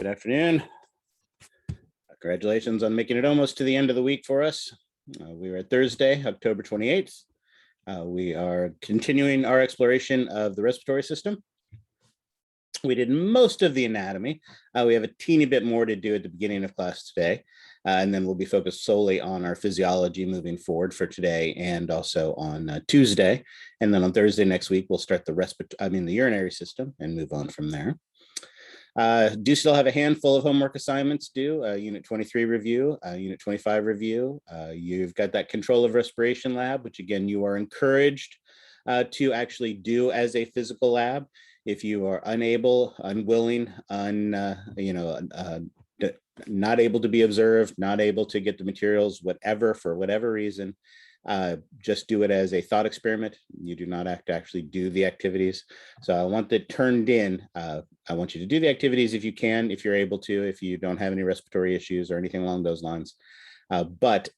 Good afternoon. Congratulations on making it almost to the end of the week for us. We are at Thursday, October 28th. We are continuing our exploration of the respiratory system. We did most of the anatomy. We have a teeny bit more to do at the beginning of class today, and then we'll be focused solely on our physiology moving forward for today and also on Tuesday. And then on Thursday next week, we'll start the urinary system and move on from there. Do still have a handful of homework assignments due, Unit 23 review, Unit 25 review. You've got that control of respiration lab, which again, you are encouraged to actually do as a physical lab. If you are unable, unwilling, not able to be observed, not able to get the materials, whatever, for whatever reason, just do it as a thought experiment. You do not have to actually do the activities. So I want that turned in. I want you to do the activities if you can, if you're able to, if you don't have any respiratory issues or anything along those lines. But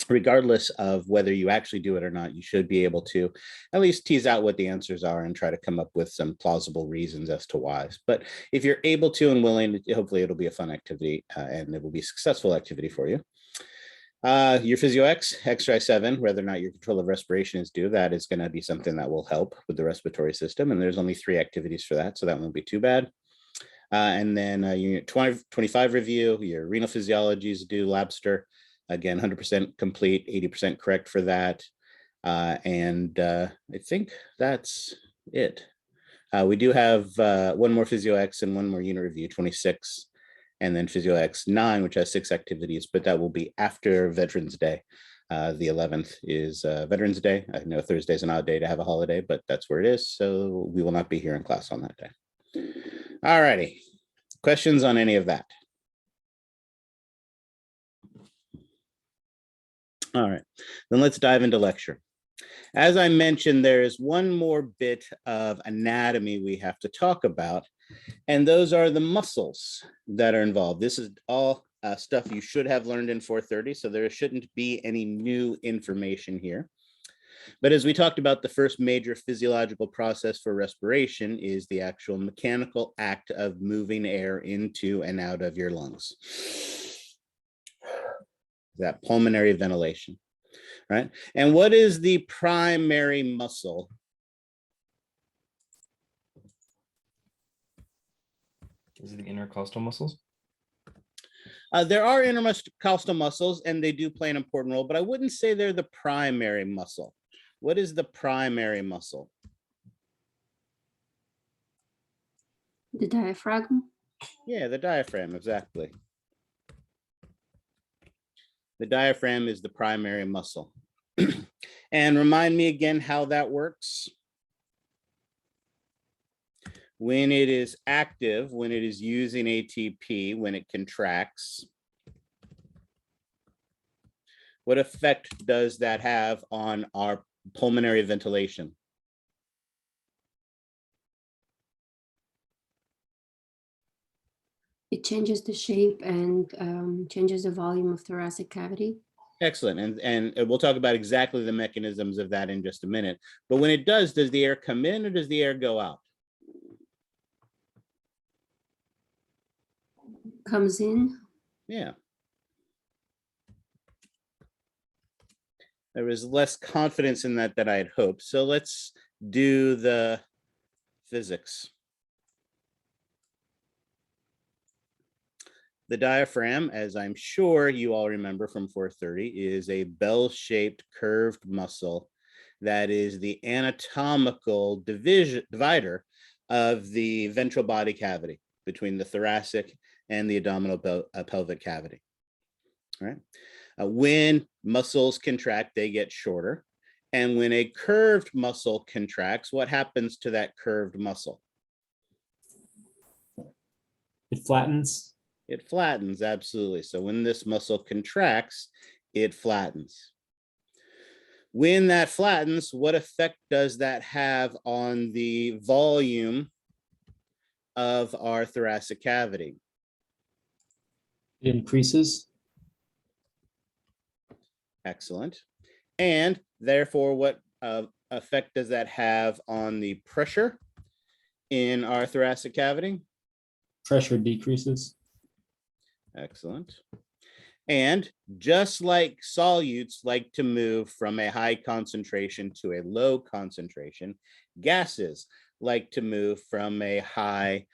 regardless of whether you actually do it or not, you should be able to at least tease out what the answers are and try to come up with some plausible reasons as to why. But if you're able to and willing, hopefully it'll be a fun activity and it will be a successful activity for you. Your Physio X, exercise 7, whether or not your control of respiration is due, that is going to be something that will help with the respiratory system. And there's only 3 activities for that, so that won't be too bad. And then Unit 25 review, your renal physiology is due, Labster. Again, 100% complete, 80% correct for that. And I think that's it. We do have one more Physio X and one more unit review, 26. And then Physio X 9, which has 6 activities, but that will be after Veterans Day. The 11th is Veterans Day. I know Thursday is an odd day to have a holiday, but that's where it is. So we will not be here in class on that day. All righty. Questions on any of that? All right, then let's dive into lecture. As I mentioned, there is one more bit of anatomy we have to talk about, and those are the muscles that are involved. This is all stuff you should have learned in 430, so there shouldn't be any new information here. But as we talked about, the first major physiological process for respiration is the actual mechanical act of moving air into and out of your lungs. That pulmonary ventilation, right? And what is the primary muscle? Is it the intercostal muscles? There are intercostal muscles, and they do play an important role, but I wouldn't say they're the primary muscle. What is the primary muscle? The diaphragm? Yeah, the diaphragm, exactly. The diaphragm is the primary muscle. And remind me again how that works. When it is active, when it is using ATP, when it contracts, what effect does that have on our pulmonary ventilation? It changes the shape and changes the volume of thoracic cavity. Excellent. And we'll talk about exactly the mechanisms of that in just a minute. But when it does the air come in or does the air go out? Comes in. Yeah. There was less confidence in that than I had hoped. So let's do the physics. The diaphragm, as I'm sure you all remember from 430, is a bell-shaped curved muscle that is the anatomical divider of the ventral body cavity between the thoracic and the abdominal pelvic cavity. All right. When muscles contract, they get shorter. And when a curved muscle contracts, what happens to that curved muscle? It flattens. It flattens, absolutely. So when this muscle contracts, it flattens. When that flattens, what effect does that have on the volume of our thoracic cavity? It increases. Excellent. And therefore, what effect does that have on the pressure in our thoracic cavity? Pressure decreases. Excellent. And just like solutes like to move from a high concentration to a low concentration, gases like to move from a high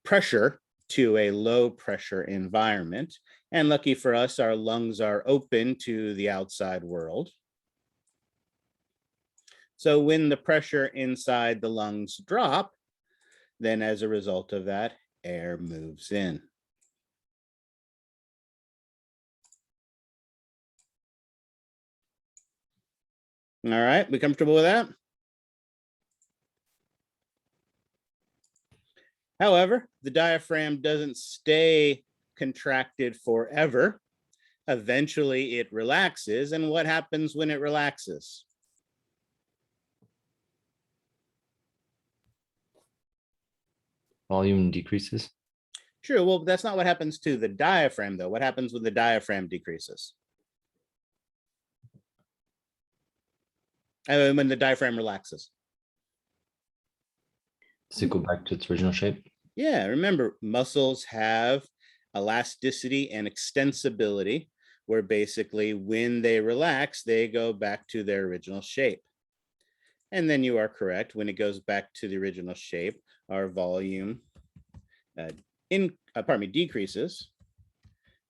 pressure to a low pressure environment. And lucky for us, our lungs are open to the outside world. So when the pressure inside the lungs drop, then as a result of that, air moves in. All right, we comfortable with that? However, the diaphragm doesn't stay contracted forever. Eventually it relaxes. And what happens when it relaxes? Volume decreases. True. Well, that's not what happens to the diaphragm, though. What happens when the diaphragm decreases? When the diaphragm relaxes. Does it go back to its original shape? Yeah, remember, muscles have elasticity and extensibility, where basically when they relax, they go back to their original shape. And then you are correct. When it goes back to the original shape, our volume decreases.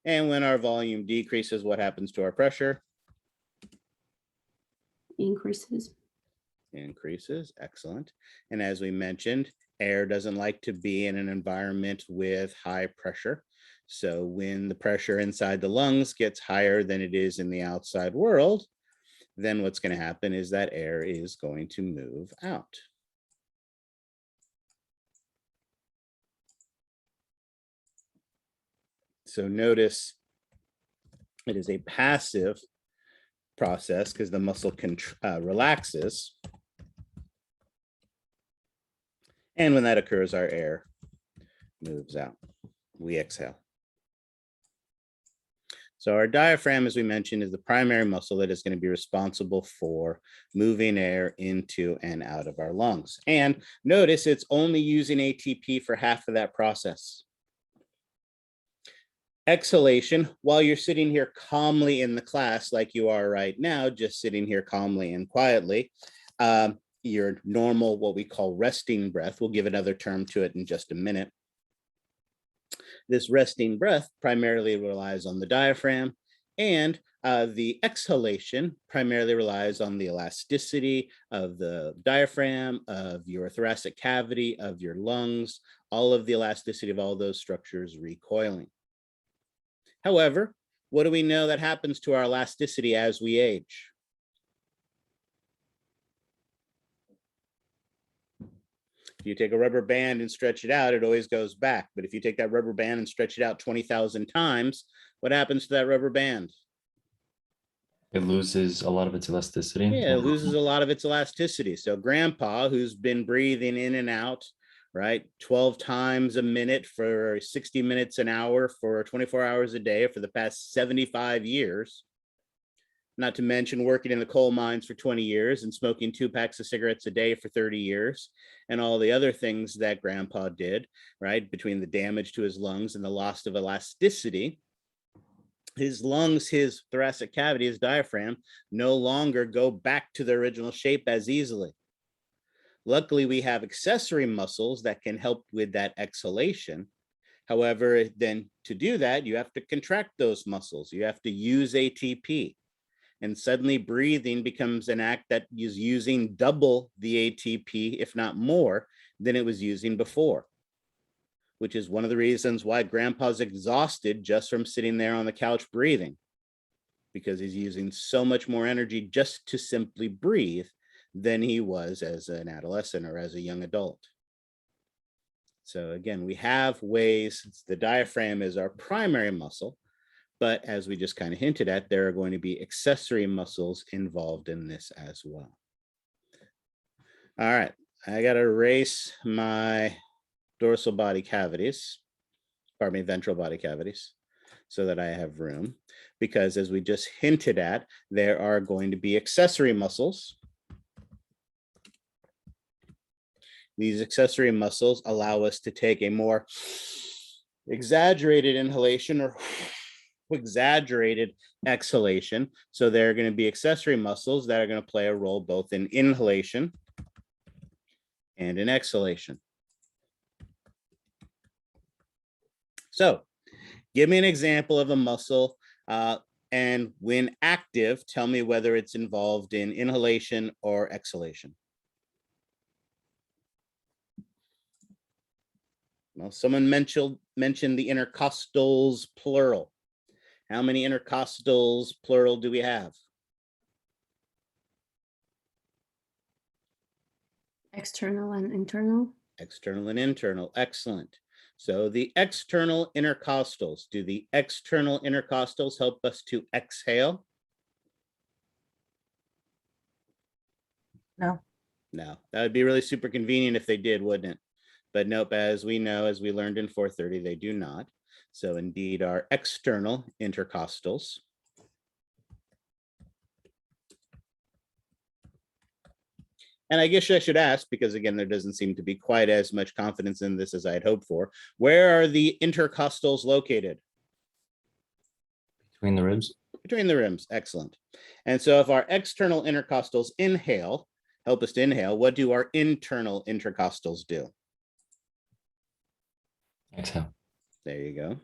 And when our volume decreases, what happens to our pressure? Increases. Increases. Excellent. And as we mentioned, air doesn't like to be in an environment with high pressure. So when the pressure inside the lungs gets higher than it is in the outside world, then what's going to happen is that air is going to move out. So notice it is a passive process because the muscle relaxes. And when that occurs, our air moves out. We exhale. So our diaphragm, as we mentioned, is the primary muscle that is going to be responsible for moving air into and out of our lungs. And notice it's only using ATP for half of that process. Exhalation, while you're sitting here calmly in the class like you are right now, just sitting here calmly and quietly, your normal, what we call resting breath, we'll give another term to it in just a minute. This resting breath primarily relies on the diaphragm, and the exhalation primarily relies on the elasticity of the diaphragm, of your thoracic cavity, of your lungs, all of the elasticity of all those structures recoiling. However, what do we know that happens to our elasticity as we age? If you take a rubber band and stretch it out, it always goes back. But if you take that rubber band and stretch it out 20,000 times, what happens to that rubber band? It loses a lot of its elasticity. Yeah, it loses a lot of its elasticity. So grandpa, who's been breathing in and out, right, 12 times a minute for 60 minutes an hour for 24 hours a day for the past 75 years, not to mention working in the coal mines for 20 years and smoking 2 packs of cigarettes a day for 30 years and all the other things that grandpa did, right, between the damage to his lungs and the loss of elasticity. His lungs, his thoracic cavity, his diaphragm no longer go back to their original shape as easily. Luckily, we have accessory muscles that can help with that exhalation. However, then to do that, you have to contract those muscles. You have to use ATP. And suddenly breathing becomes an act that is using double the ATP, if not more, than it was using before, which is one of the reasons why grandpa's exhausted just from sitting there on the couch breathing, because he's using so much more energy just to simply breathe than he was as an adolescent or as a young adult. So again, we have ways, the diaphragm is our primary muscle, but as we just kind of hinted at, there are going to be accessory muscles involved in this as well. All right, I got to erase my dorsal body cavities, pardon me, ventral body cavities, so that I have room, because as we just hinted at, there are going to be accessory muscles. These accessory muscles allow us to take a more exaggerated inhalation or exaggerated exhalation. So there are going to be accessory muscles that are going to play a role both in inhalation and in exhalation. So give me an example of a muscle, and when active, tell me whether it's involved in inhalation or exhalation. Well, someone mentioned the intercostals plural. How many intercostals plural do we have? External and internal. External and internal. Excellent. So the external intercostals, do the external intercostals help us to exhale? No. No, that would be really super convenient if they did, wouldn't it? But nope, as we know, as we learned in 430, they do not. So indeed, our external intercostals. And I guess I should ask, because again, there doesn't seem to be quite as much confidence in this as I had hoped for. Where are the intercostals located? Between the ribs. Between the ribs. Excellent. And so if our external intercostals inhale, help us to inhale, what do our internal intercostals do? Exhale. There you go.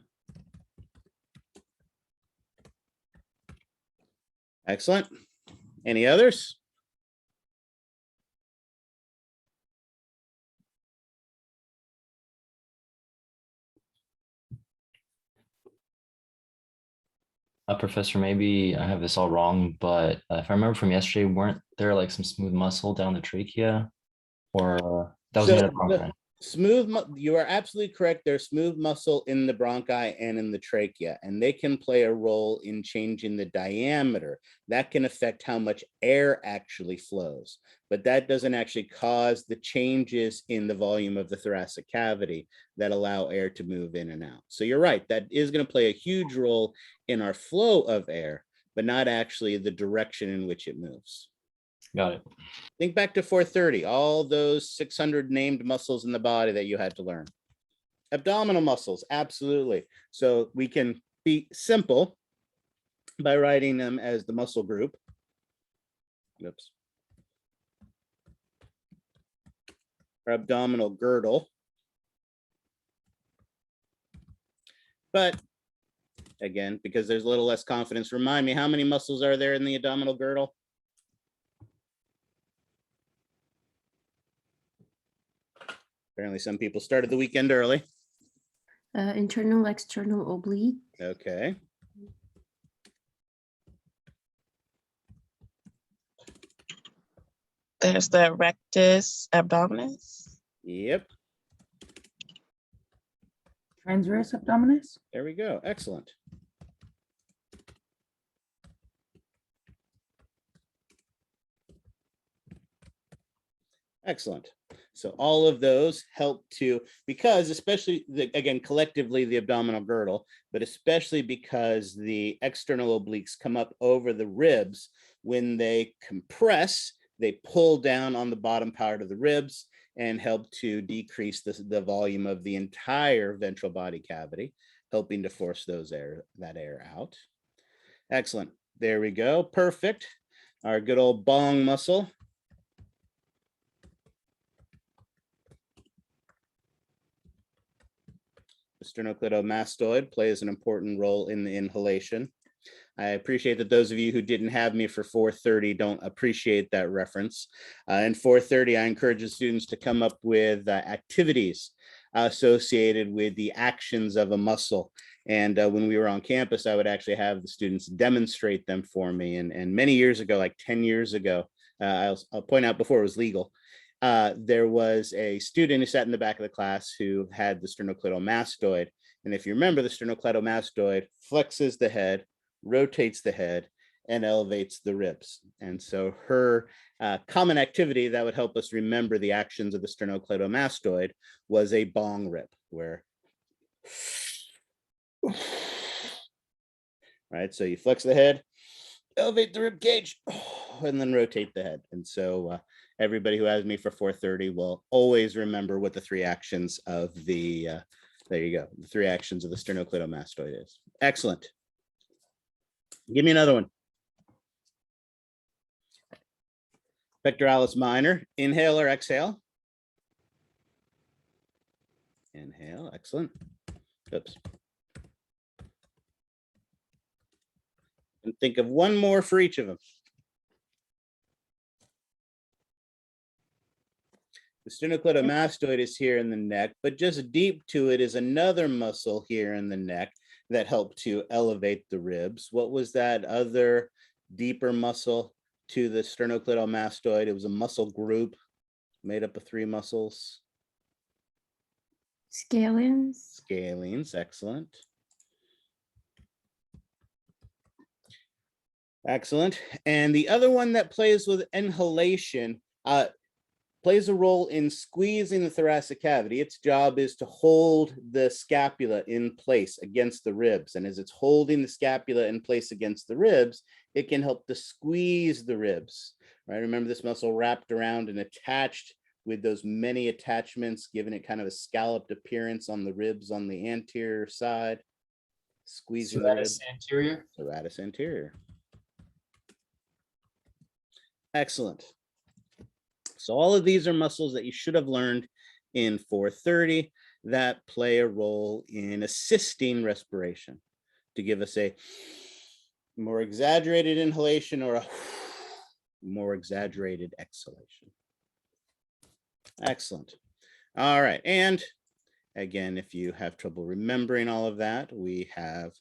Excellent. Any others? Professor, maybe I have this all wrong, but if I remember from yesterday, weren't there like some smooth muscle down the trachea, or that was near the bronchi? You are absolutely correct. There's smooth muscle in the bronchi and in the trachea, and they can play a role in changing the diameter. That can affect how much air actually flows, but that doesn't actually cause the changes in the volume of the thoracic cavity that allow air to move in and out. So you're right, that is going to play a huge role in our flow of air, but not actually the direction in which it moves. Got it. Think back to 430, all those 600 named muscles in the body that you had to learn. Abdominal muscles, absolutely. So we can be simple by writing them as the muscle group. Oops. Or abdominal girdle. But again, because there's a little less confidence, remind me, how many muscles are there in the abdominal girdle? Apparently some people started the weekend early. Internal, external, oblique. Okay. There's the rectus abdominis. Yep. Transverse abdominis. There we go. Excellent. Excellent. So all of those help to, because especially, again, collectively the abdominal girdle, but especially because the external obliques come up over the ribs, when they compress, they pull down on the bottom part of the ribs and help to decrease the volume of the entire ventral body cavity, helping to force that air out. Excellent. There we go. Perfect. Our good old bong muscle. The sternocleidomastoid plays an important role in the inhalation. I appreciate that those of you who didn't have me for 430 don't appreciate that reference. In 430, I encourage the students to come up with activities associated with the actions of a muscle. And when we were on campus, I would actually have the students demonstrate them for me. And many years ago, like 10 years ago, I'll point out before it was legal, there was a student who sat in the back of the class who had the sternocleidomastoid. And if you remember, the sternocleidomastoid flexes the head, rotates the head, and elevates the ribs. And so her common activity that would help us remember the actions of the sternocleidomastoid was a bong rip, where, right? So you flex the head, elevate the rib cage, and then rotate the head. And so everybody who has me for 430 will always remember what the three actions of the, there you go, the three actions of the sternocleidomastoid is. Excellent. Give me another one. Pectoralis minor, inhale or exhale? Inhale, excellent. Oops. And think of one more for each of them. The sternocleidomastoid is here in the neck, but just deep to it is another muscle here in the neck that helped to elevate the ribs. What was that other deeper muscle to the sternocleidomastoid? It was a muscle group made up of three muscles. Scalenes. Scalenes, excellent. Excellent. And the other one that plays with inhalation plays a role in squeezing the thoracic cavity. Its job is to hold the scapula in place against the ribs. And as it's holding the scapula in place against the ribs, it can help to squeeze the ribs, right? Remember this muscle wrapped around and attached with those many attachments, giving it kind of a scalloped appearance on the ribs on the anterior side, squeezing the ribs. Anterior. Serratus anterior. Excellent. So all of these are muscles that you should have learned in 430 that play a role in assisting respiration to give us a more exaggerated inhalation or a more exaggerated exhalation. Excellent. All right. And again, if you have trouble remembering all of that, we have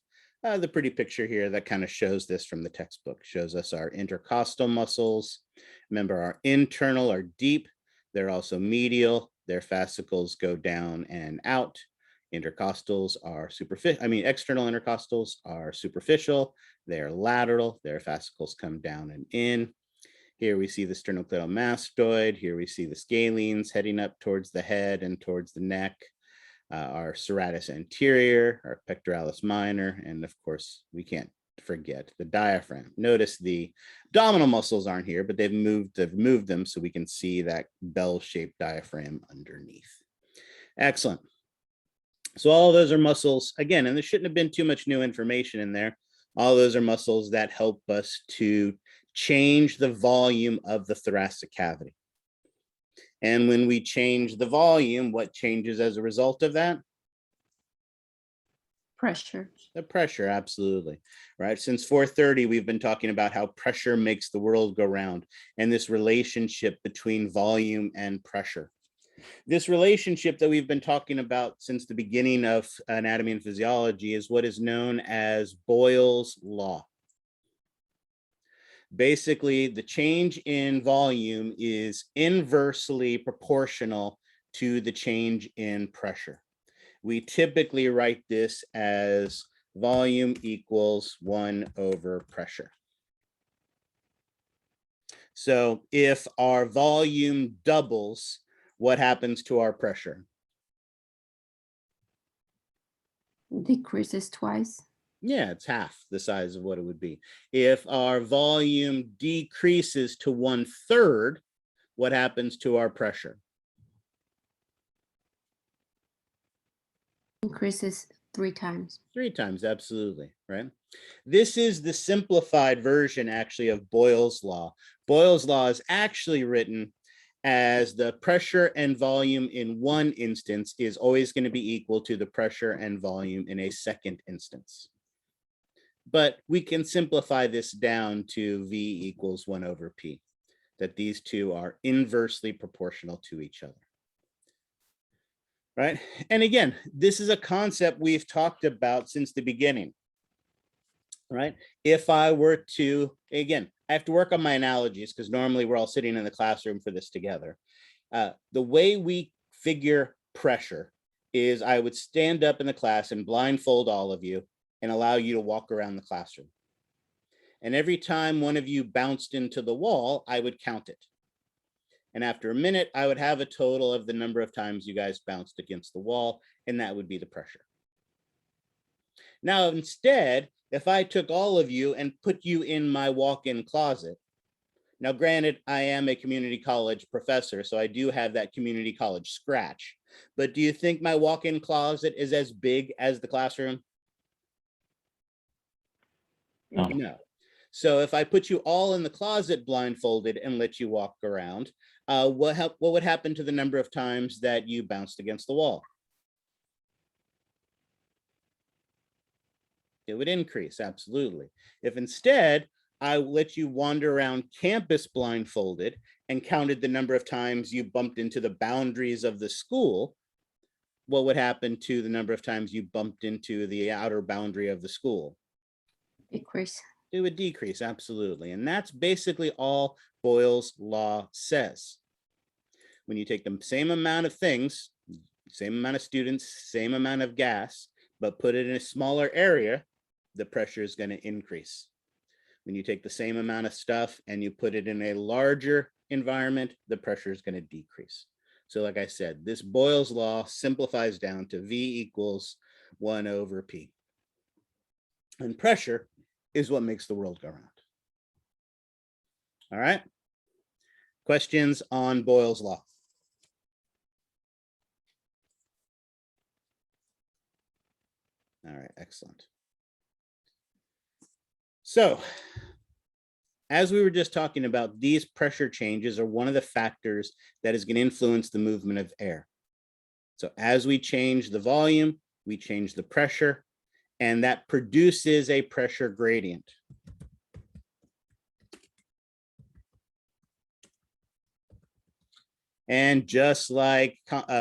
the pretty picture here that kind of shows this from the textbook, shows us our intercostal muscles. Remember, our internal are deep. They're also medial. Their fascicles go down and out. Intercostals are superficial. I mean, external intercostals are superficial. They're lateral. Their fascicles come down and in. Here we see the sternocleidomastoid. Here we see the scalenes heading up towards the head and towards the neck. Our serratus anterior, our pectoralis minor, and of course, we can't forget the diaphragm. Notice the abdominal muscles aren't here, but they've moved them so we can see that bell-shaped diaphragm underneath. Excellent. So all of those are muscles, again, and there shouldn't have been too much new information in there. All those are muscles that help us to change the volume of the thoracic cavity. And when we change the volume, what changes as a result of that? Pressure. The pressure, absolutely. Right. Since 430, we've been talking about how pressure makes the world go round and this relationship between volume and pressure. This relationship that we've been talking about since the beginning of anatomy and physiology is what is known as Boyles Law. Basically, the change in volume is inversely proportional to the change in pressure. We typically write this as volume equals 1 over pressure. So if our volume doubles, what happens to our pressure? Decreases twice. Yeah, it's half the size of what it would be. If our volume decreases to 1/3, what happens to our pressure? Increases 3 times. 3 times, absolutely, right? This is the simplified version, actually, of Boyles Law. Boyles Law is actually written as the pressure and volume in one instance is always going to be equal to the pressure and volume in a second instance. But we can simplify this down to V equals 1 over P, that these two are inversely proportional to each other. Right? And again, this is a concept we've talked about since the beginning. Right? If I were to, again, I have to work on my analogies because normally we're all sitting in the classroom for this together. The way we figure pressure is I would stand up in the class and blindfold all of you and allow you to walk around the classroom. And every time one of you bounced into the wall, I would count it. And after a minute, I would have a total of the number of times you guys bounced against the wall, and that would be the pressure. Now, instead, if I took all of you and put you in my walk-in closet, Now, granted, I am a community college professor, so I do have that community college scratch. But do you think my walk-in closet is as big as the classroom? No. No. So if I put you all in the closet blindfolded and let you walk around, what would happen to the number of times that you bounced against the wall? It would increase, absolutely. If instead I let you wander around campus blindfolded and counted the number of times you bumped into the boundaries of the school, what would happen to the number of times you bumped into the outer boundary of the school? Decrease. It would decrease, absolutely. And that's basically all Boyle's law says. When you take the same amount of things, same amount of students, same amount of gas, but put it in a smaller area, the pressure is going to increase. When you take the same amount of stuff and you put it in a larger environment, the pressure is going to decrease. So like I said, this Boyle's law simplifies down to V equals 1 over P. And pressure is what makes the world go round. All right. Questions on Boyle's law? All right, excellent. So, as we were just talking about, these pressure changes are one of the factors that is going to influence the movement of air. So as we change the volume, we change the pressure, and that produces a pressure gradient. And just like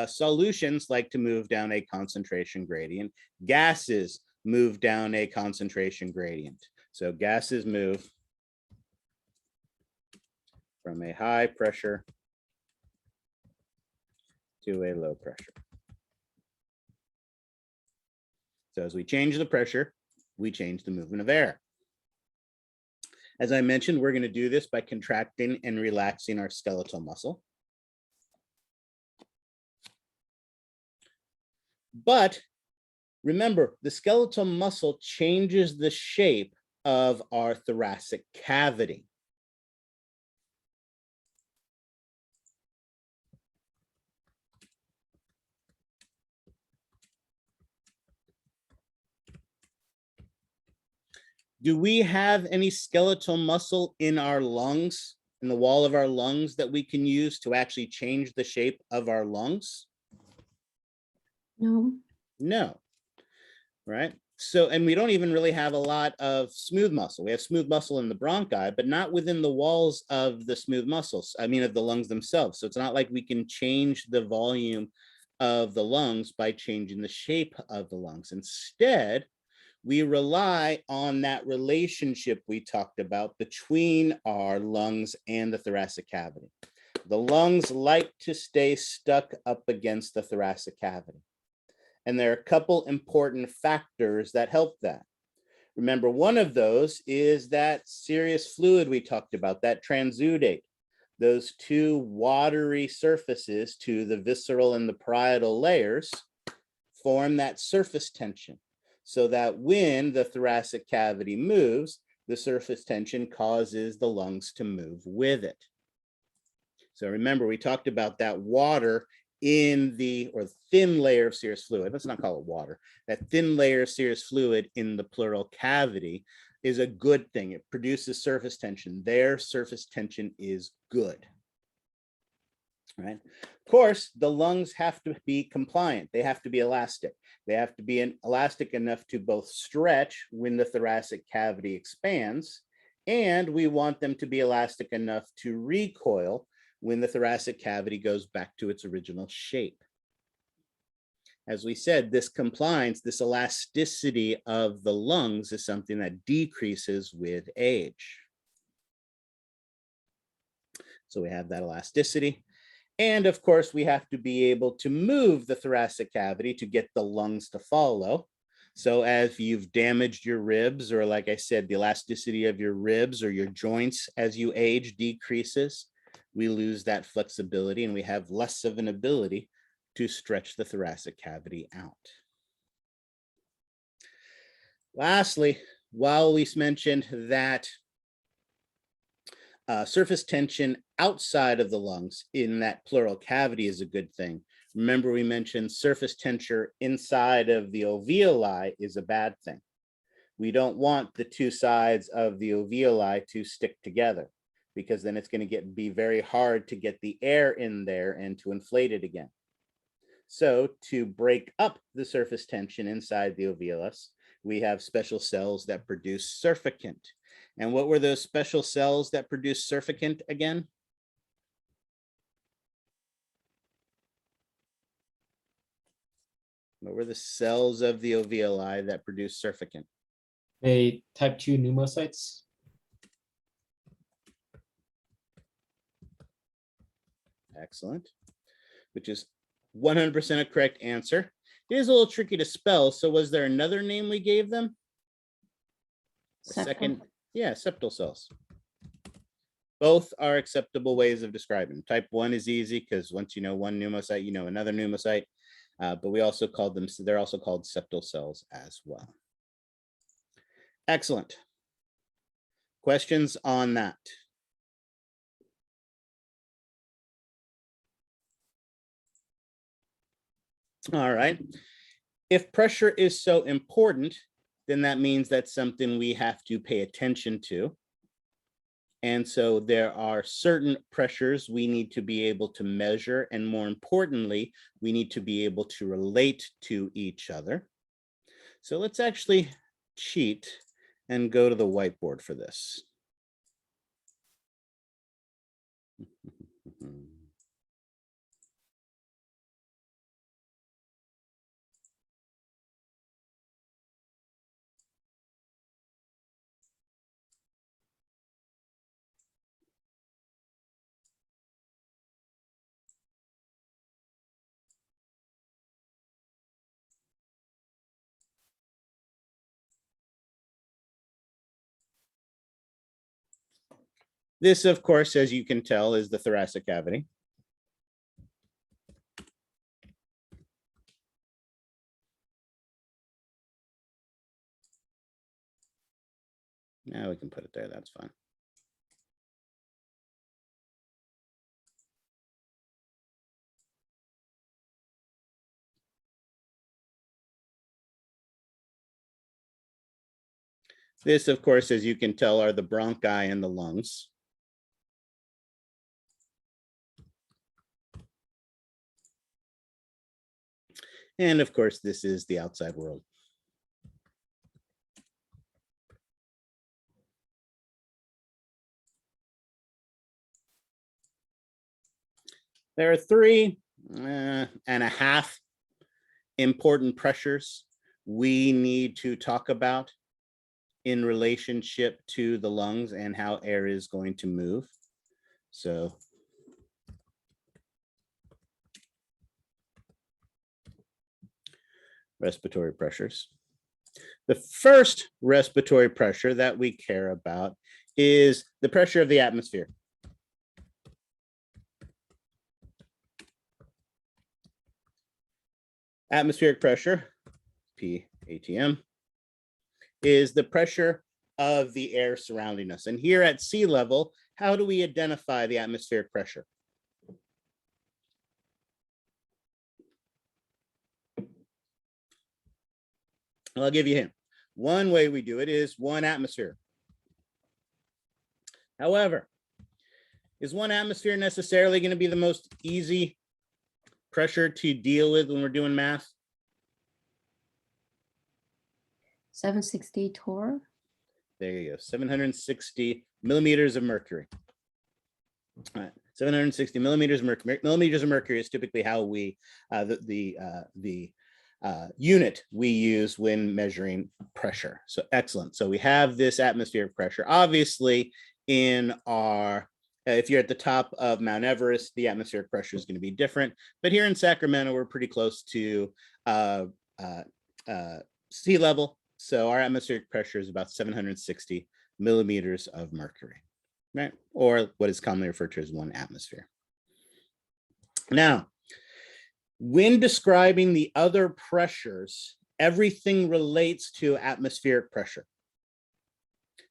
solutions like to move down a concentration gradient, gases move down a concentration gradient. So gases move from a high pressure to a low pressure. So as we change the pressure, we change the movement of air. As I mentioned, we're going to do this by contracting and relaxing our skeletal muscle. But remember, the skeletal muscle changes the shape of our thoracic cavity. Do we have any skeletal muscle in our lungs, in the wall of our lungs, that we can use to actually change the shape of our lungs? No. No, right? So, and we don't even really have a lot of smooth muscle. We have smooth muscle in the bronchi, but not within the walls of the smooth muscles, I mean, of the lungs themselves. So it's not like we can change the volume of the lungs by changing the shape of the lungs. Instead, we rely on that relationship we talked about between our lungs and the thoracic cavity. The lungs like to stay stuck up against the thoracic cavity. And there are a couple important factors that help that. Remember, one of those is that serous fluid we talked about, that transudate. Those two watery surfaces to the visceral and the parietal layers form that surface tension, so that when the thoracic cavity moves, the surface tension causes the lungs to move with it. So remember, we talked about that water in the, or thin layer of serous fluid, let's not call it water, that thin layer of serous fluid in the pleural cavity is a good thing. It produces surface tension. Their surface tension is good. Right? Of course, the lungs have to be compliant. They have to be elastic. They have to be elastic enough to both stretch when the thoracic cavity expands, and we want them to be elastic enough to recoil when the thoracic cavity goes back to its original shape. As we said, this compliance, this elasticity of the lungs is something that decreases with age. So we have that elasticity. And of course, we have to be able to move the thoracic cavity to get the lungs to follow. So as you've damaged your ribs, or like I said, the elasticity of your ribs or your joints as you age decreases, we lose that flexibility and we have less of an ability to stretch the thoracic cavity out. Lastly, while we mentioned that surface tension outside of the lungs in that pleural cavity is a good thing. Remember, we mentioned surface tension inside of the alveoli is a bad thing. We don't want the two sides of the alveoli to stick together, because then it's going to be very hard to get the air in there and to inflate it again. So to break up the surface tension inside the alveolus, we have special cells that produce surfactant. And what were those special cells that produce surfactant again? What were the cells of the alveoli that produce surfactant? A type 2 pneumocytes. Excellent, which is 100% a correct answer. It is a little tricky to spell, so was there another name we gave them? Second, yeah, septal cells. Both are acceptable ways of describing them. Type 1 is easy because once you know one pneumocyte, you know another pneumocyte. But we also called them, so they're also called septal cells as well. Excellent. Questions on that? All right. If pressure is so important, then that means that's something we have to pay attention to. And so there are certain pressures we need to be able to measure, and more importantly, we need to be able to relate to each other. So let's actually cheat and go to the whiteboard for this. This, of course, as you can tell, is the thoracic cavity. Now we can put it there, that's fine. This, of course, as you can tell, are the bronchi and the lungs. And of course, this is the outside world. There are 3.5 important pressures we need to talk about in relationship to the lungs and how air is going to move. So respiratory pressures. The first respiratory pressure that we care about is the pressure of the atmosphere. Atmospheric pressure, PATM, is the pressure of the air surrounding us. And here at sea level, how do we identify the atmospheric pressure? Well, I'll give you a hint. One way we do it is 1 atmosphere. However, is 1 atmosphere necessarily going to be the most easy pressure to deal with when we're doing math? 760 torr. There you go, 760 millimeters of mercury. All right, 760 millimeters of mercury. Millimeters of mercury is typically how we, the unit we use when measuring pressure. So excellent. So we have this atmospheric pressure. Obviously, in our if you're at the top of Mount Everest, the atmospheric pressure is going to be different. But here in Sacramento, we're pretty close to sea level. So our atmospheric pressure is about 760 millimeters of mercury, right? Or what is commonly referred to as 1 atmosphere. Now, when describing the other pressures, everything relates to atmospheric pressure.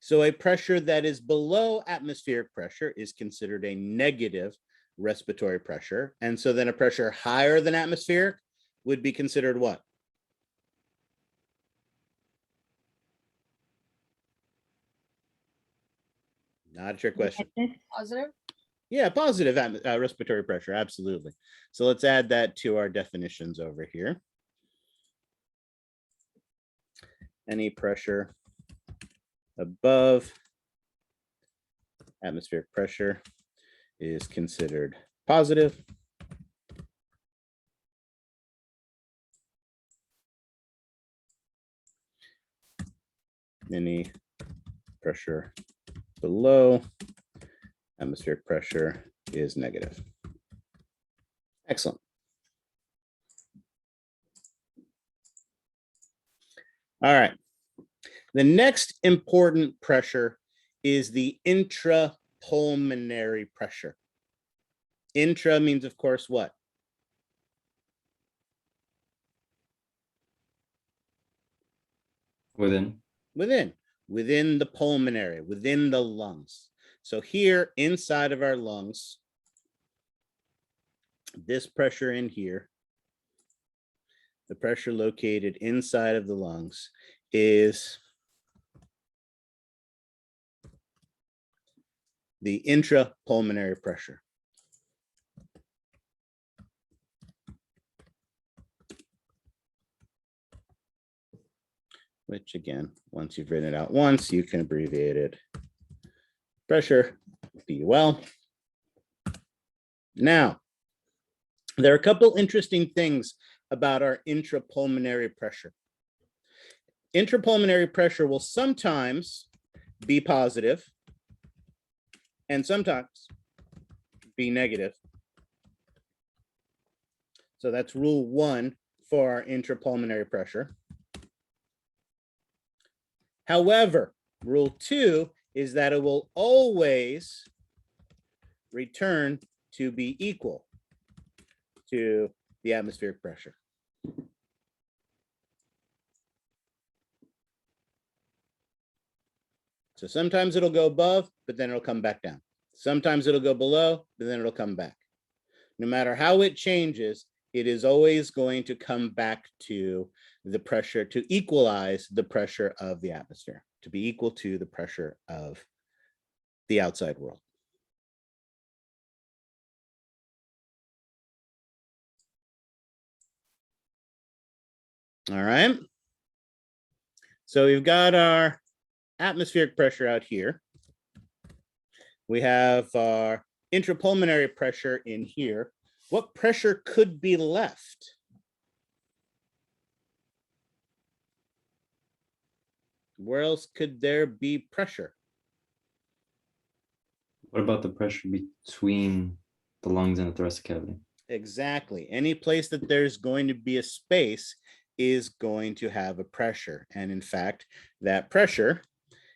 So a pressure that is below atmospheric pressure is considered a negative respiratory pressure. And so then a pressure higher than atmospheric would be considered what? Not a trick question. Positive. Yeah, positive respiratory pressure, absolutely. So let's add that to our definitions over here. Any pressure above atmospheric pressure is considered positive. Any pressure below atmospheric pressure is negative. Excellent. All right. The next important pressure is the intrapulmonary pressure. Intra means, of course, what? Within. Within the pulmonary, within the lungs. So here inside of our lungs, this pressure in here, the pressure located inside of the lungs is the intrapulmonary pressure. Which again, once you've written it out once, you can abbreviate it. Pressure, BUL. Now, there are a couple interesting things about our intrapulmonary pressure. Intrapulmonary pressure will sometimes be positive and sometimes be negative. So that's rule 1 for our intrapulmonary pressure. However, rule 2 is that it will always return to be equal to the atmospheric pressure. So sometimes it'll go above, but then it'll come back down. Sometimes it'll go below, but then it'll come back. No matter how it changes, it is always going to come back to the pressure, to equalize the pressure of the atmosphere, to be equal to the pressure of the outside world. All right. So we've got our atmospheric pressure out here. We have our intrapulmonary pressure in here. What pressure could be left? Where else could there be pressure? What about the pressure between the lungs and the thoracic cavity? Exactly. Any place that there's going to be a space is going to have a pressure. And in fact, that pressure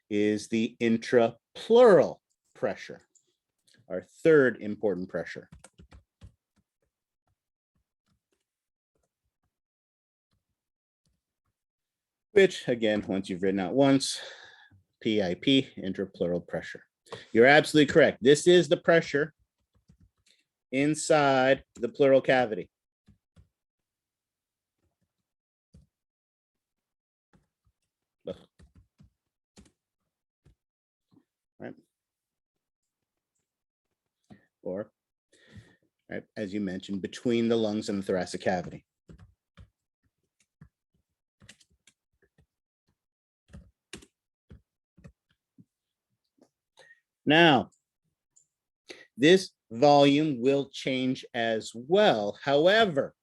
is the intrapleural pressure, our third important pressure. Which again, once you've written out once, PIP, intrapleural pressure. You're absolutely correct. This is the pressure inside the pleural cavity. Right. Or, right, as you mentioned, between the lungs and the thoracic cavity. Now, this volume will change as well. However,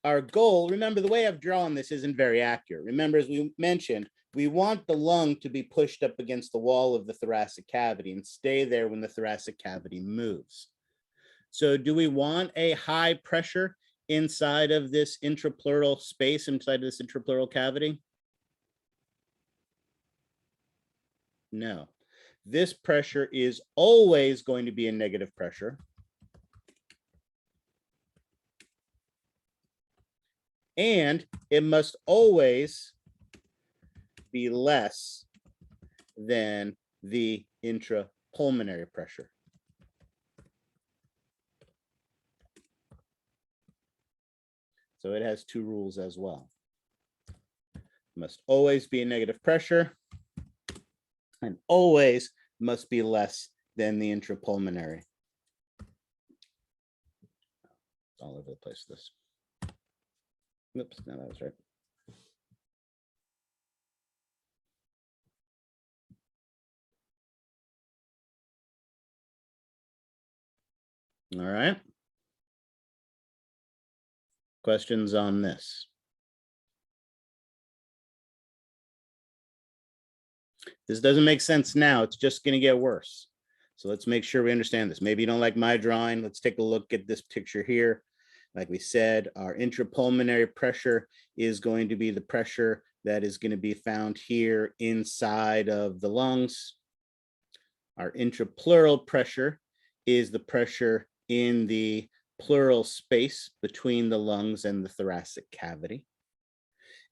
our goal, remember the way I've drawn this isn't very accurate. Remember, as we mentioned, we want the lung to be pushed up against the wall of the thoracic cavity and stay there when the thoracic cavity moves. So do we want a high pressure inside of this intrapleural space, inside of this intrapleural cavity? No. This pressure is always going to be a negative pressure. And it must always be less than the intrapulmonary pressure. So it has two rules as well. Must always be a negative pressure and always must be less than the intrapulmonary. It's all over the place, this. Oops, no, that was right. All right. Questions on this? This doesn't make sense now. It's just going to get worse. So let's make sure we understand this. Maybe you don't like my drawing. Let's take a look at this picture here. Like we said, our intrapulmonary pressure is going to be the pressure that is going to be found here inside of the lungs. Our intrapleural pressure is the pressure in the pleural space between the lungs and the thoracic cavity.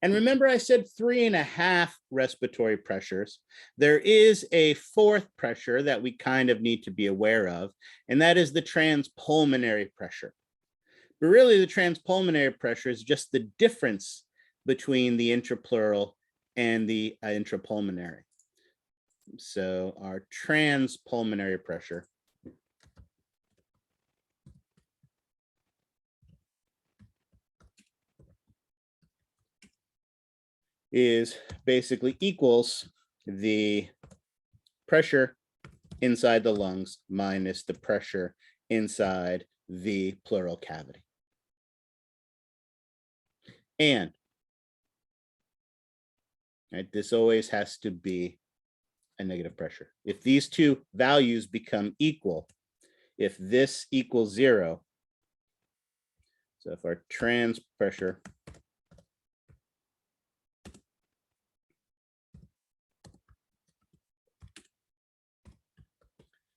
And remember, I said 3.5 respiratory pressures. There is a fourth pressure that we kind of need to be aware of, and that is the transpulmonary pressure. But really, the transpulmonary pressure is just the difference between the intrapleural and the intrapulmonary. So our transpulmonary pressure is basically equals the pressure inside the lungs minus the pressure inside the pleural cavity. And right, this always has to be a negative pressure. If these two values become equal, if this equals 0, so if our trans pressure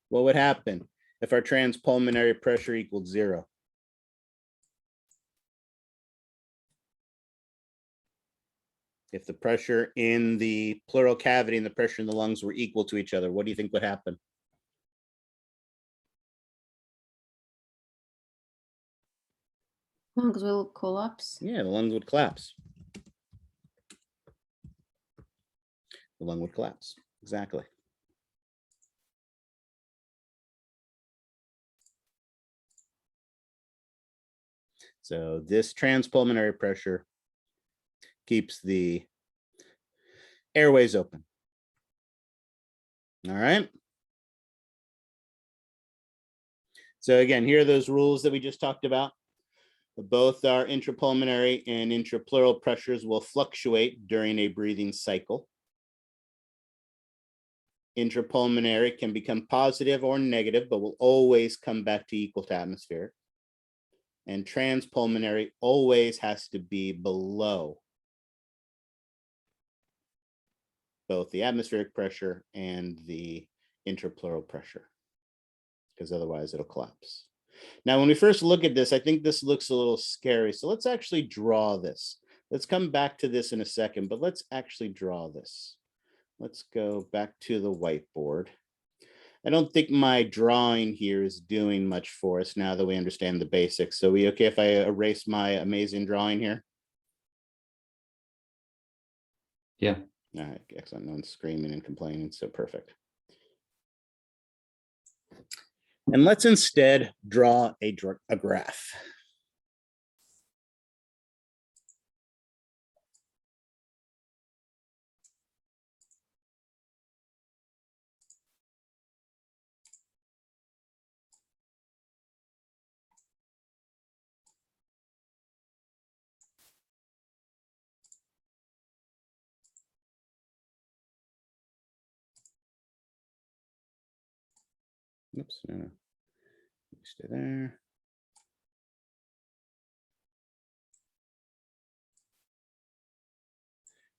what would happen if our transpulmonary pressure equaled 0? If the pressure in the pleural cavity and the pressure in the lungs were equal to each other, what do you think would happen? Lungs will collapse. Yeah, the lungs would collapse. The lung would collapse, exactly. So this transpulmonary pressure keeps the airways open. All right. So again, here are those rules that we just talked about. Both our intrapulmonary and intrapleural pressures will fluctuate during a breathing cycle. Intrapulmonary can become positive or negative, but will always come back to equal to atmospheric. And transpulmonary always has to be below both the atmospheric pressure and the intrapleural pressure, because otherwise it'll collapse. Now, when we first look at this, I think this looks a little scary. So let's actually draw this. Let's come back to this in a second, but let's actually draw this. Let's go back to the whiteboard. I don't think my drawing here is doing much for us now that we understand the basics. So we okay if I erase my amazing drawing here? Yeah. All right, excellent. No one's screaming and complaining, so perfect. And let's instead draw a graph. Oops, no. Stay there.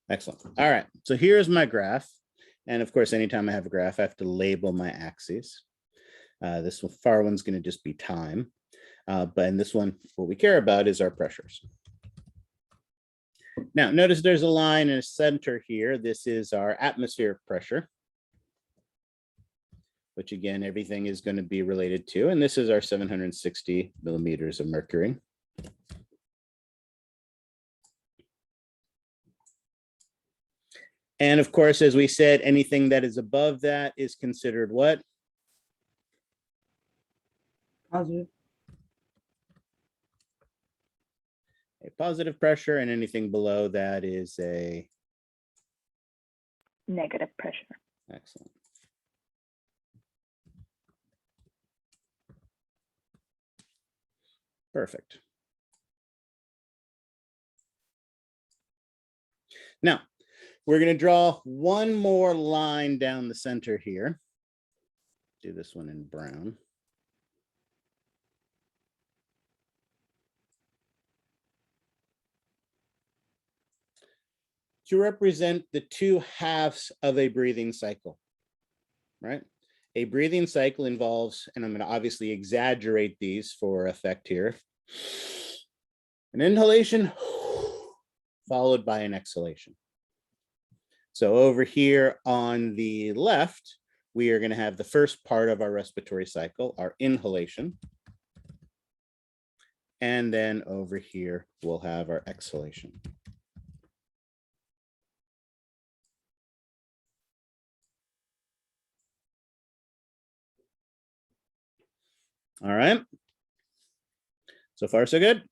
Excellent. All right, so here's my graph. And of course, anytime I have a graph, I have to label my axes. This far one's going to just be time. But in this one, what we care about is our pressures. Now, notice there's a line in a center here. This is our atmospheric pressure. which again, everything is going to be related to, and this is our 760 millimeters of mercury. And of course, as we said, anything that is above that is considered what? Positive. A positive pressure, and anything below that is a Negative pressure. excellent. Perfect. Now, we're going to draw one more line down the center here. Do this one in brown. To represent the two halves of a breathing cycle, right? A breathing cycle involves, and I'm going to obviously exaggerate these for effect here, an inhalation followed by an exhalation. So over here on the left, we are going to have the first part of our respiratory cycle, our inhalation. And then over here, we'll have our exhalation. All right. So far, so good.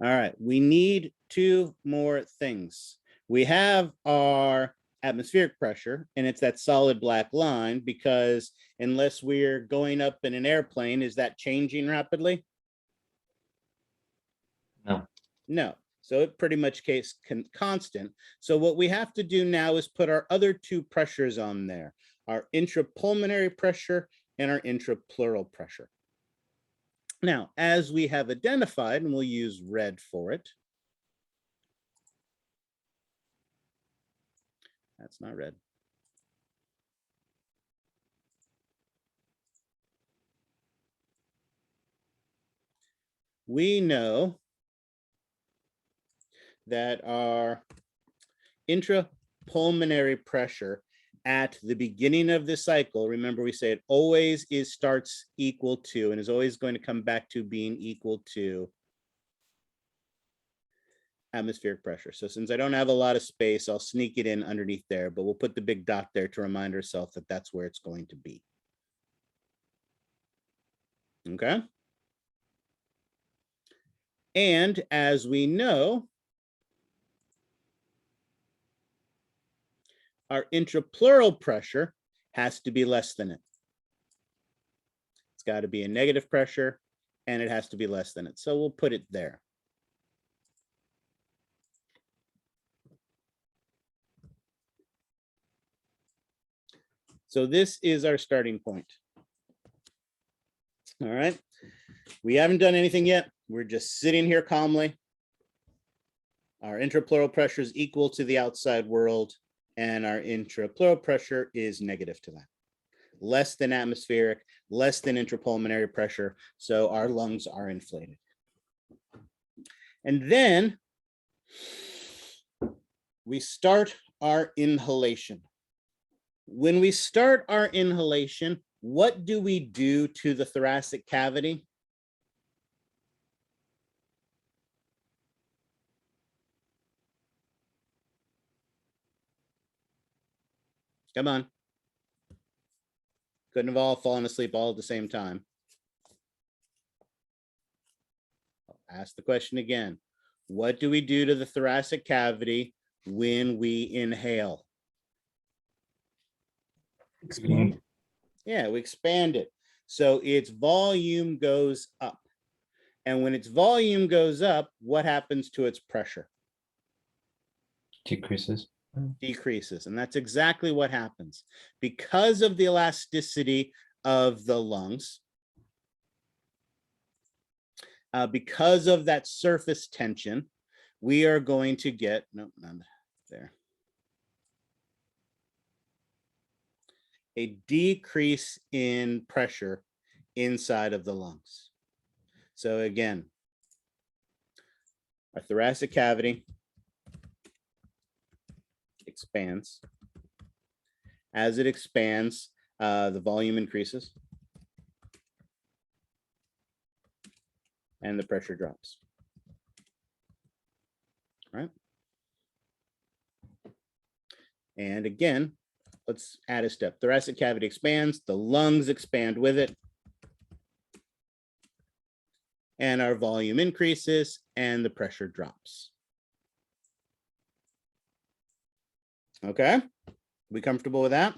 All right. We need two more things. We have our atmospheric pressure, and it's that solid black line, because unless we're going up in an airplane, is that changing rapidly? No. No. So it pretty much stays constant. So what we have to do now is put our other two pressures on there, our intrapulmonary pressure and our intrapleural pressure. Now, as we have identified, and we'll use red for it. That's not red. We know that our intrapulmonary pressure at the beginning of the cycle, remember we say it always starts equal to, and is always going to come back to being equal to atmospheric pressure. So since I don't have a lot of space, I'll sneak it in underneath there, but we'll put the big dot there to remind ourselves that that's where it's going to be. Okay. And as we know, our intrapleural pressure has to be less than it. It's got to be a negative pressure, and it has to be less than it. So we'll put it there. So this is our starting point. All right. We haven't done anything yet. We're just sitting here calmly. Our intrapleural pressure is equal to the outside world, and our intrapleural pressure is negative to that. Less than atmospheric, less than intrapulmonary pressure. So our lungs are inflated. And then we start our inhalation. When we start our inhalation, what do we do to the thoracic cavity? Come on. Couldn't have all fallen asleep all at the same time. I'll ask the question again. What do we do to the thoracic cavity when we inhale? Expand. Yeah, we expand it. So its volume goes up. And when its volume goes up, what happens to its pressure? Decreases. Decreases. And that's exactly what happens. Because of the elasticity of the lungs, because of that surface tension, we are going to get, no, not there. A decrease in pressure inside of the lungs. So again, our thoracic cavity expands. As it expands, the volume increases and the pressure drops. Right? And again, let's add a step. Thoracic cavity expands, the lungs expand with it, and our volume increases and the pressure drops. Okay, we comfortable with that?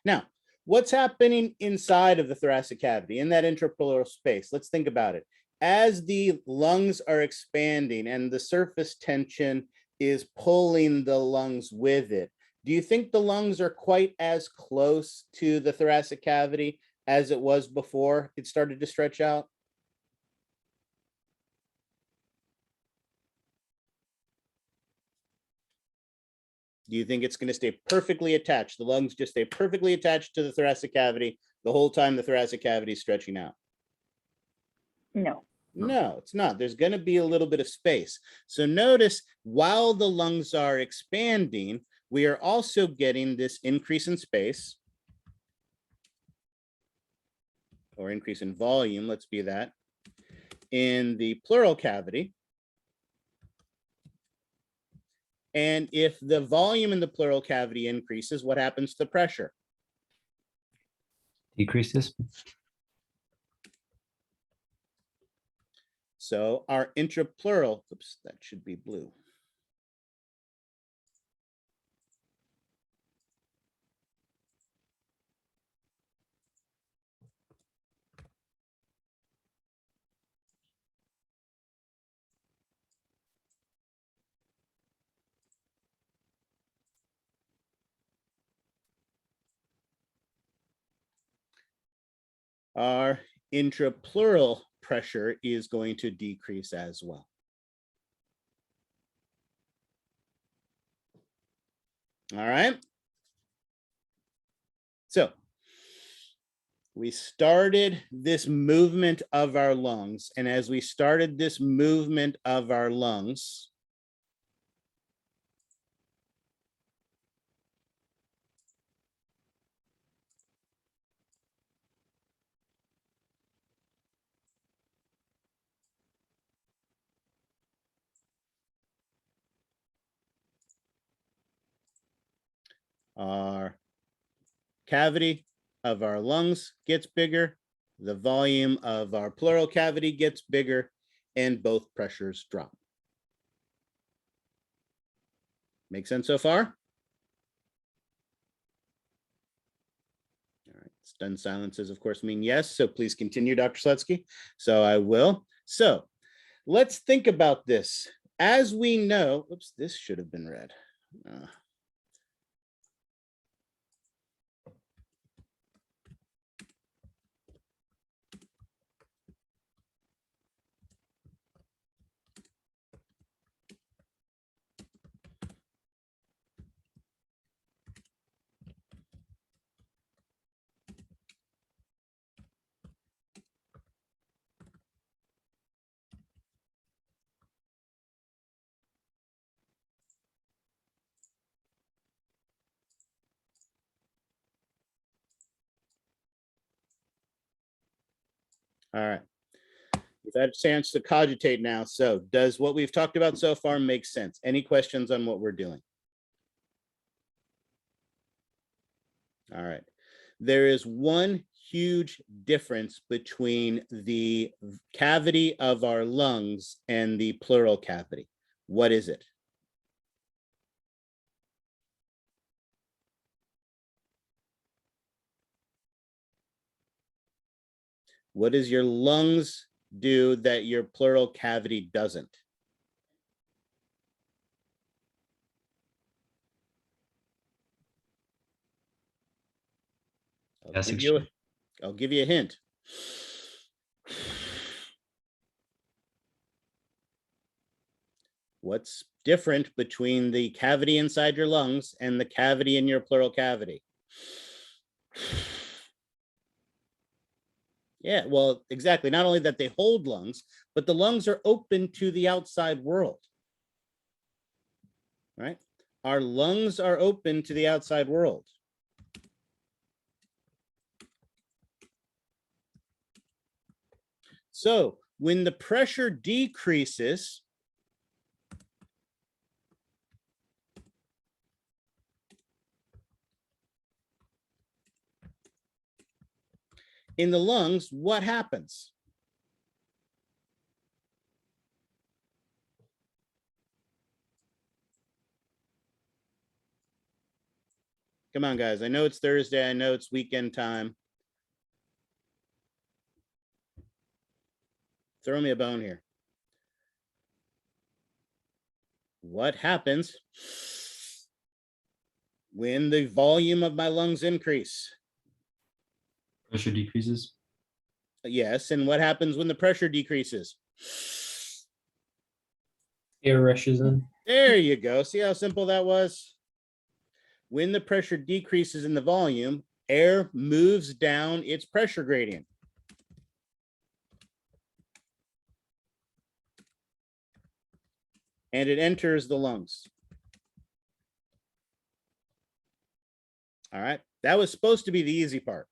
Now, what's happening inside of the thoracic cavity in that intrapleural space? Let's think about it. As the lungs are expanding and the surface tension is pulling the lungs with it, do you think the lungs are quite as close to the thoracic cavity as it was before it started to stretch out? Do you think it's going to stay perfectly attached? The lungs just stay perfectly attached to the thoracic cavity the whole time the thoracic cavity is stretching out? No. No, it's not. There's going to be a little bit of space. So notice while the lungs are expanding, we are also getting this increase in space or increase in volume, let's be that, in the pleural cavity. And if the volume in the pleural cavity increases, what happens to the pressure? Decreases. So our intrapleural, oops, that should be blue. Our intrapleural pressure is going to decrease as well. All right. So we started this movement of our lungs, and as we started this movement of our lungs, our cavity of our lungs gets bigger, the volume of our pleural cavity gets bigger, and both pressures drop. Make sense so far? All right, stunned silences, of course, mean yes. So please continue, Dr. Slutsky. So I will. So let's think about this. As we know, oops, this should have been read. All right. We've had a chance to cogitate now. So does what we've talked about so far make sense? Any questions on what we're doing? All right. There is one huge difference between the cavity of our lungs and the pleural cavity. What is it? What does your lungs do that your pleural cavity doesn't? I'll give you a hint. What's different between the cavity inside your lungs and the cavity in your pleural cavity? Yeah, well, exactly. Not only that they hold lungs, but the lungs are open to the outside world, right? Our lungs are open to the outside world. So when the pressure decreases, in the lungs, what happens? Come on, guys. I know it's Thursday. I know it's weekend time. Throw me a bone here. What happens when the volume of my lungs increase? Pressure decreases. Yes. And what happens when the pressure decreases? Air rushes in. There you go. See how simple that was? When the pressure decreases in the volume, air moves down its pressure gradient. And it enters the lungs. All right. That was supposed to be the easy part.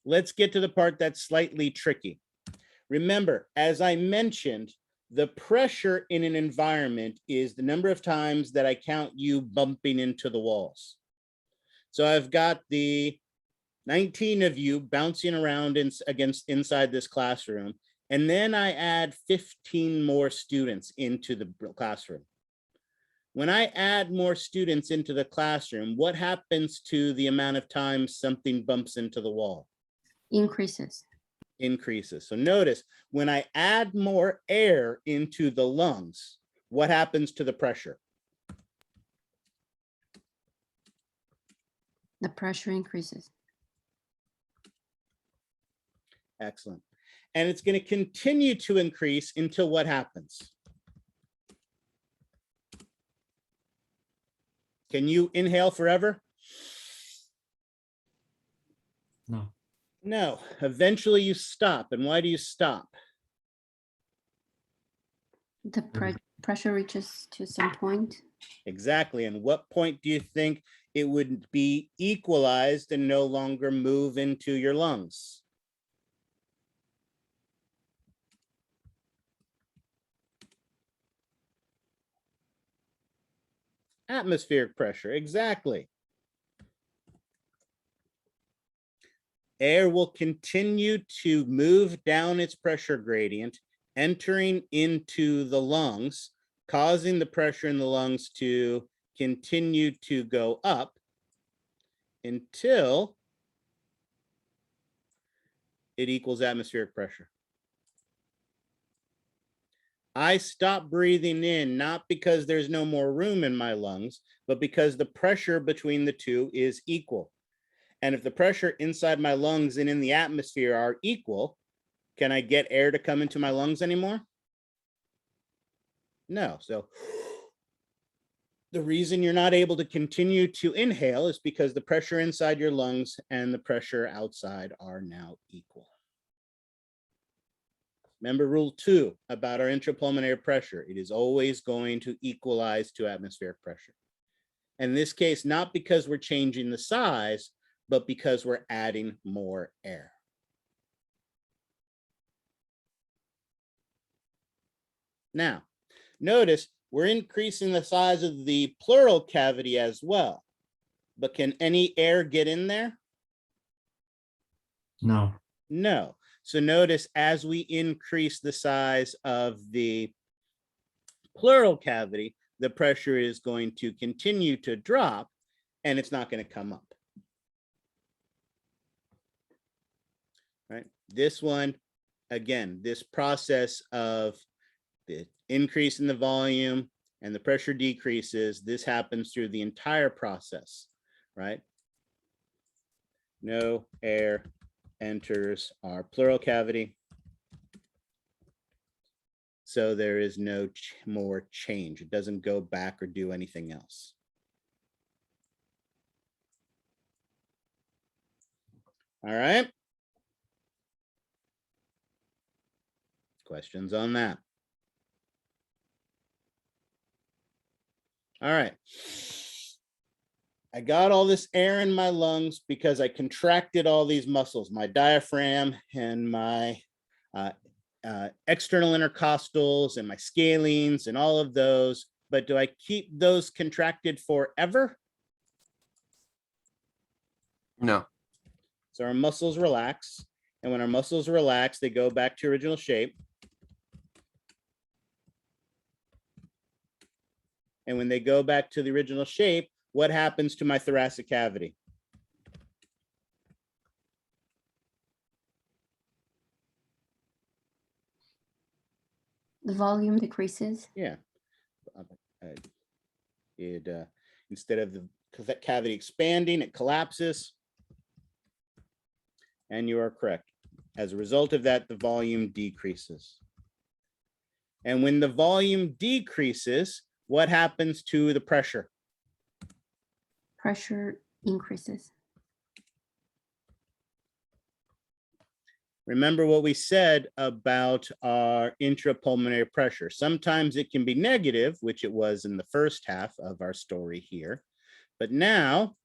Let's get to the part that's slightly tricky. Remember, as I mentioned, the pressure in an environment is the number of times that I count you bumping into the walls. So I've got the 19 of you bouncing around inside this classroom, and then I add 15 more students into the classroom. When I add more students into the classroom, what happens to the amount of times something bumps into the wall? Increases. Increases. So notice when I add more air into the lungs, what happens to the pressure? The pressure increases. Excellent. And it's going to continue to increase until what happens? Can you inhale forever? No. No. Eventually you stop. And why do you stop? The pressure reaches to some point. Exactly. And what point do you think it would be equalized and no longer move into your lungs? Atmospheric pressure. Exactly. Air will continue to move down its pressure gradient, entering into the lungs, causing the pressure in the lungs to continue to go up until it equals atmospheric pressure. I stop breathing in, not because there's no more room in my lungs, but because the pressure between the two is equal. And if the pressure inside my lungs and in the atmosphere are equal, can I get air to come into my lungs anymore? No. So the reason you're not able to continue to inhale is because the pressure inside your lungs and the pressure outside are now equal. Remember rule 2 about our intrapulmonary pressure. It is always going to equalize to atmospheric pressure. In this case, not because we're changing the size, but because we're adding more air. Now, notice we're increasing the size of the pleural cavity as well. But can any air get in there? No. No. So notice as we increase the size of the pleural cavity, the pressure is going to continue to drop and it's not going to come up. Right? This one, again, this process of the increase in the volume and the pressure decreases, this happens through the entire process, right? No air enters our pleural cavity. So there is no more change. It doesn't go back or do anything else. All right. Questions on that? All right. I got all this air in my lungs because I contracted all these muscles, my diaphragm and my external intercostals and my scalenes and all of those. But do I keep those contracted forever? No. So our muscles relax. And when our muscles relax, they go back to original shape. And when they go back to the original shape, what happens to my thoracic cavity? The volume decreases. Yeah. Instead of the cavity expanding, it collapses. And you are correct. As a result of that, the volume decreases. And when the volume decreases, what happens to the pressure? Pressure increases. Remember what we said about our intrapulmonary pressure. Sometimes it can be negative, which it was in the first half of our story here. But now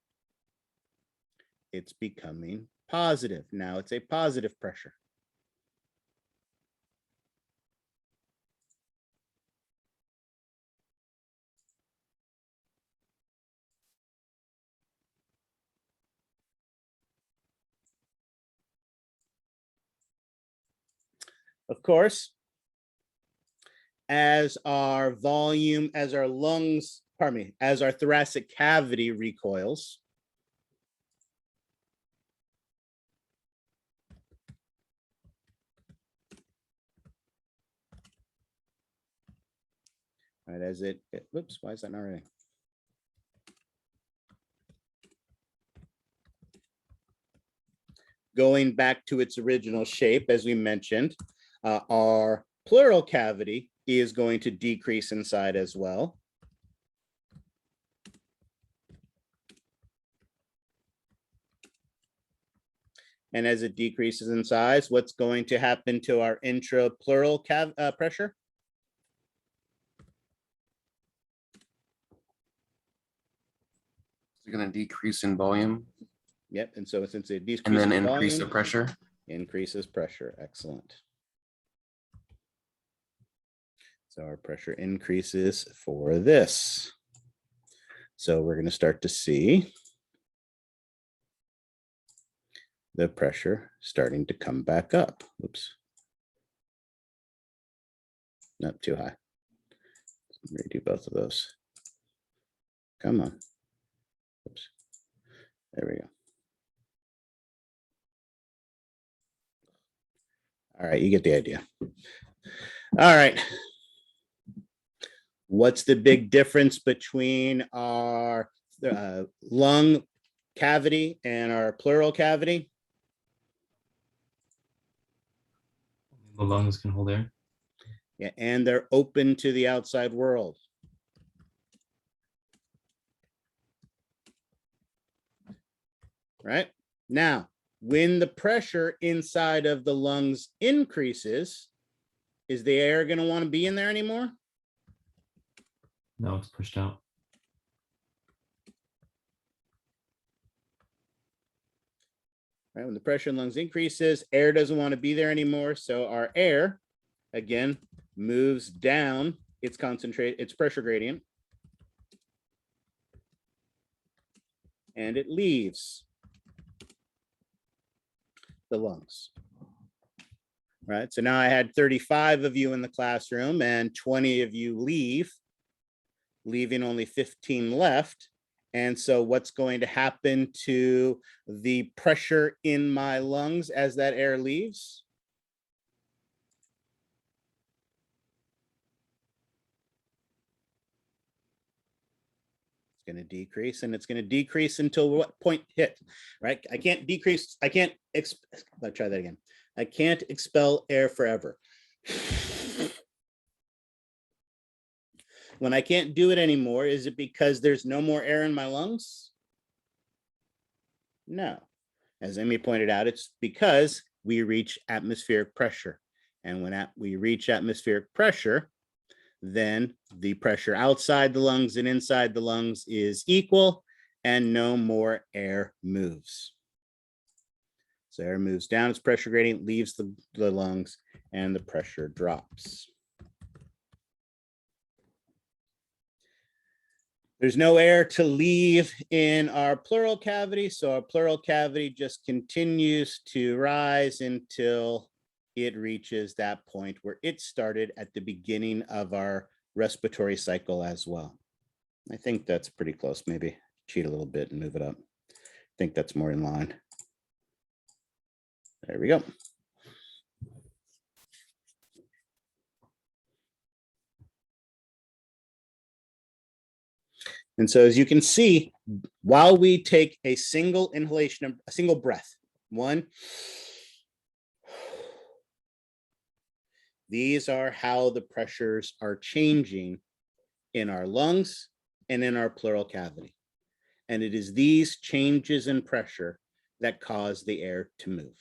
it's becoming positive. Now it's a positive pressure. Of course, as our volume, as our lungs, pardon me, as our thoracic cavity recoils, right, as it whoops, why is that not running? Going back to its original shape, as we mentioned, our pleural cavity is going to decrease inside as well. And as it decreases in size, what's going to happen to our intrapleural pressure? It's going to decrease in volume Yep, and so since it decreases and then in increase the volume, pressure. increases pressure. Excellent. So our pressure increases for this. So we're going to start to see the pressure starting to come back up. Oops. Not too high. Redo both of those. Come on. Oops. There we go. All right, you get the idea. All right. What's the big difference between our lung cavity and our pleural cavity? The lungs can hold air. Yeah, and they're open to the outside world. Right? Now, when the pressure inside of the lungs increases, is the air going to want to be in there anymore? No, it's pushed out. Right? When the pressure in lungs increases, air doesn't want to be there anymore. So our air, again, moves down its pressure gradient. And it leaves the lungs. Right? So now I had 35 of you in the classroom and 20 of you leave, leaving only 15 left. And so what's going to happen to the pressure in my lungs as that air leaves? It's going to decrease, and it's going to decrease until what point hit, right? I can't decrease, I can't, let's try that again. I can't expel air forever. When I can't do it anymore, is it because there's no more air in my lungs? No. As Emmy pointed out, it's because we reach atmospheric pressure. And when we reach atmospheric pressure, then the pressure outside the lungs and inside the lungs is equal. and no more air moves. So air moves down its pressure gradient, leaves the lungs, and the pressure drops. There's no air to leave in our pleural cavity, so our pleural cavity just continues to rise until it reaches that point where it started at the beginning of our respiratory cycle as well. I think that's pretty close. Maybe cheat a little bit and move it up. I think that's more in line. There we go. And so as you can see, while we take a single inhalation, a single breath, one, these are how the pressures are changing in our lungs and in our pleural cavity. And it is these changes in pressure that cause the air to move.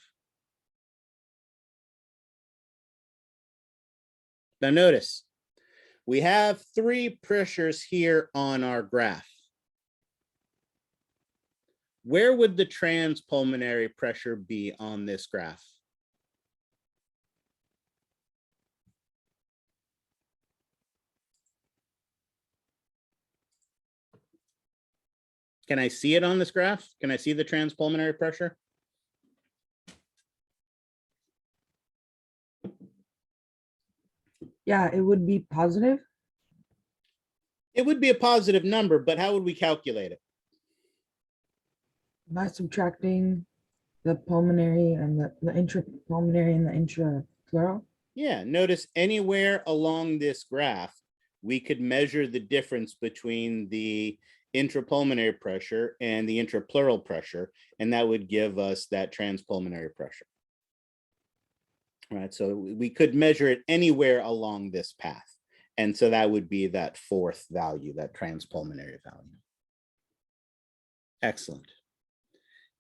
Now notice, we have three pressures here on our graph. Where would the transpulmonary pressure be on this graph? Can I see it on this graph? Can I see the transpulmonary pressure? Yeah, it would be positive. It would be a positive number, but how would we calculate it? By subtracting the pulmonary and the intrapulmonary and the intrapleural. Yeah, notice anywhere along this graph, we could measure the difference between the intrapulmonary pressure and the intrapleural pressure, and that would give us that transpulmonary pressure. Right, so we could measure it anywhere along this path. And so that would be that fourth value, that transpulmonary value. Excellent.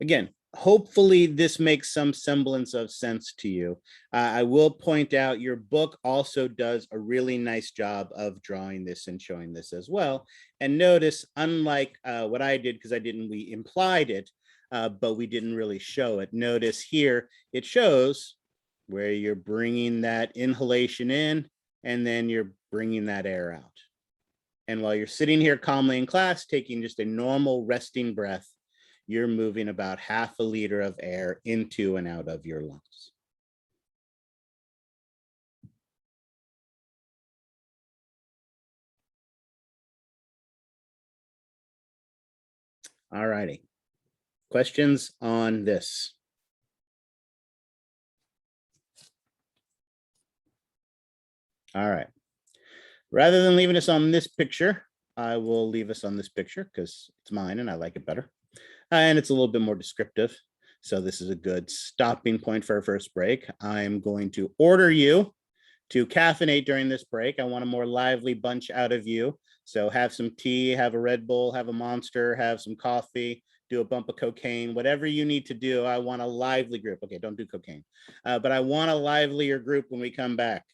Again, hopefully this makes some semblance of sense to you. I will point out your book also does a really nice job of drawing this and showing this as well. And notice, unlike what I did, because we implied it, but we didn't really show it. Notice here, it shows where you're bringing that inhalation in and then you're bringing that air out. And while you're sitting here calmly in class, taking just a normal resting breath, you're moving about half a liter of air into and out of your lungs. All righty. Questions on this? All right. Rather than leaving us on this picture, I will leave us on this picture because it's mine and I like it better. And it's a little bit more descriptive. So this is a good stopping point for our first break. I'm going to order you to caffeinate during this break. I want a more lively bunch out of you. So have some tea, have a Red Bull, have a Monster, have some coffee, do a bump of cocaine, whatever you need to do. I want a lively group. Okay, don't do cocaine, but I want a livelier group when we come back.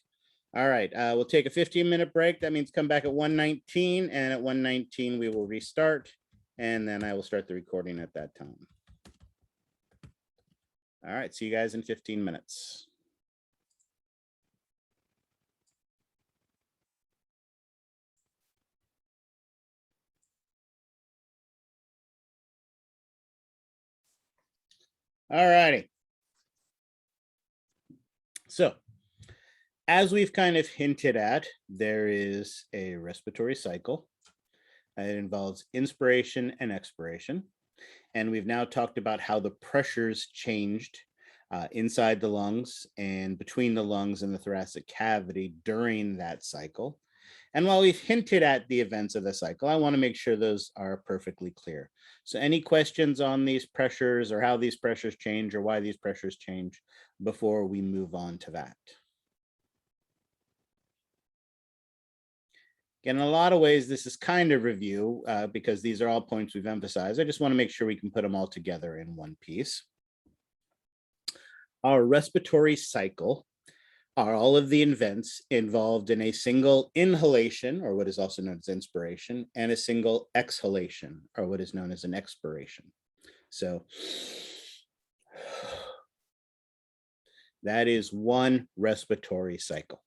All right, we'll take a 15-minute break. That means come back at 1:19, and at 1:19 we will restart, and then I will start the recording at that time. All right, see you guys in 15 minutes. All righty. So, as we've kind of hinted at, there is a respiratory cycle. It involves inspiration and expiration. And we've now talked about how the pressures changed inside the lungs and between the lungs and the thoracic cavity during that cycle. And while we've hinted at the events of the cycle, I want to make sure those are perfectly clear. So any questions on these pressures or how these pressures change or why these pressures change before we move on to that? In a lot of ways, this is kind of review because these are all points we've emphasized. I just want to make sure we can put them all together in one piece. Our respiratory cycle are all of the events involved in a single inhalation, or what is also known as inspiration, and a single exhalation, or what is known as an expiration. So that is one respiratory cycle.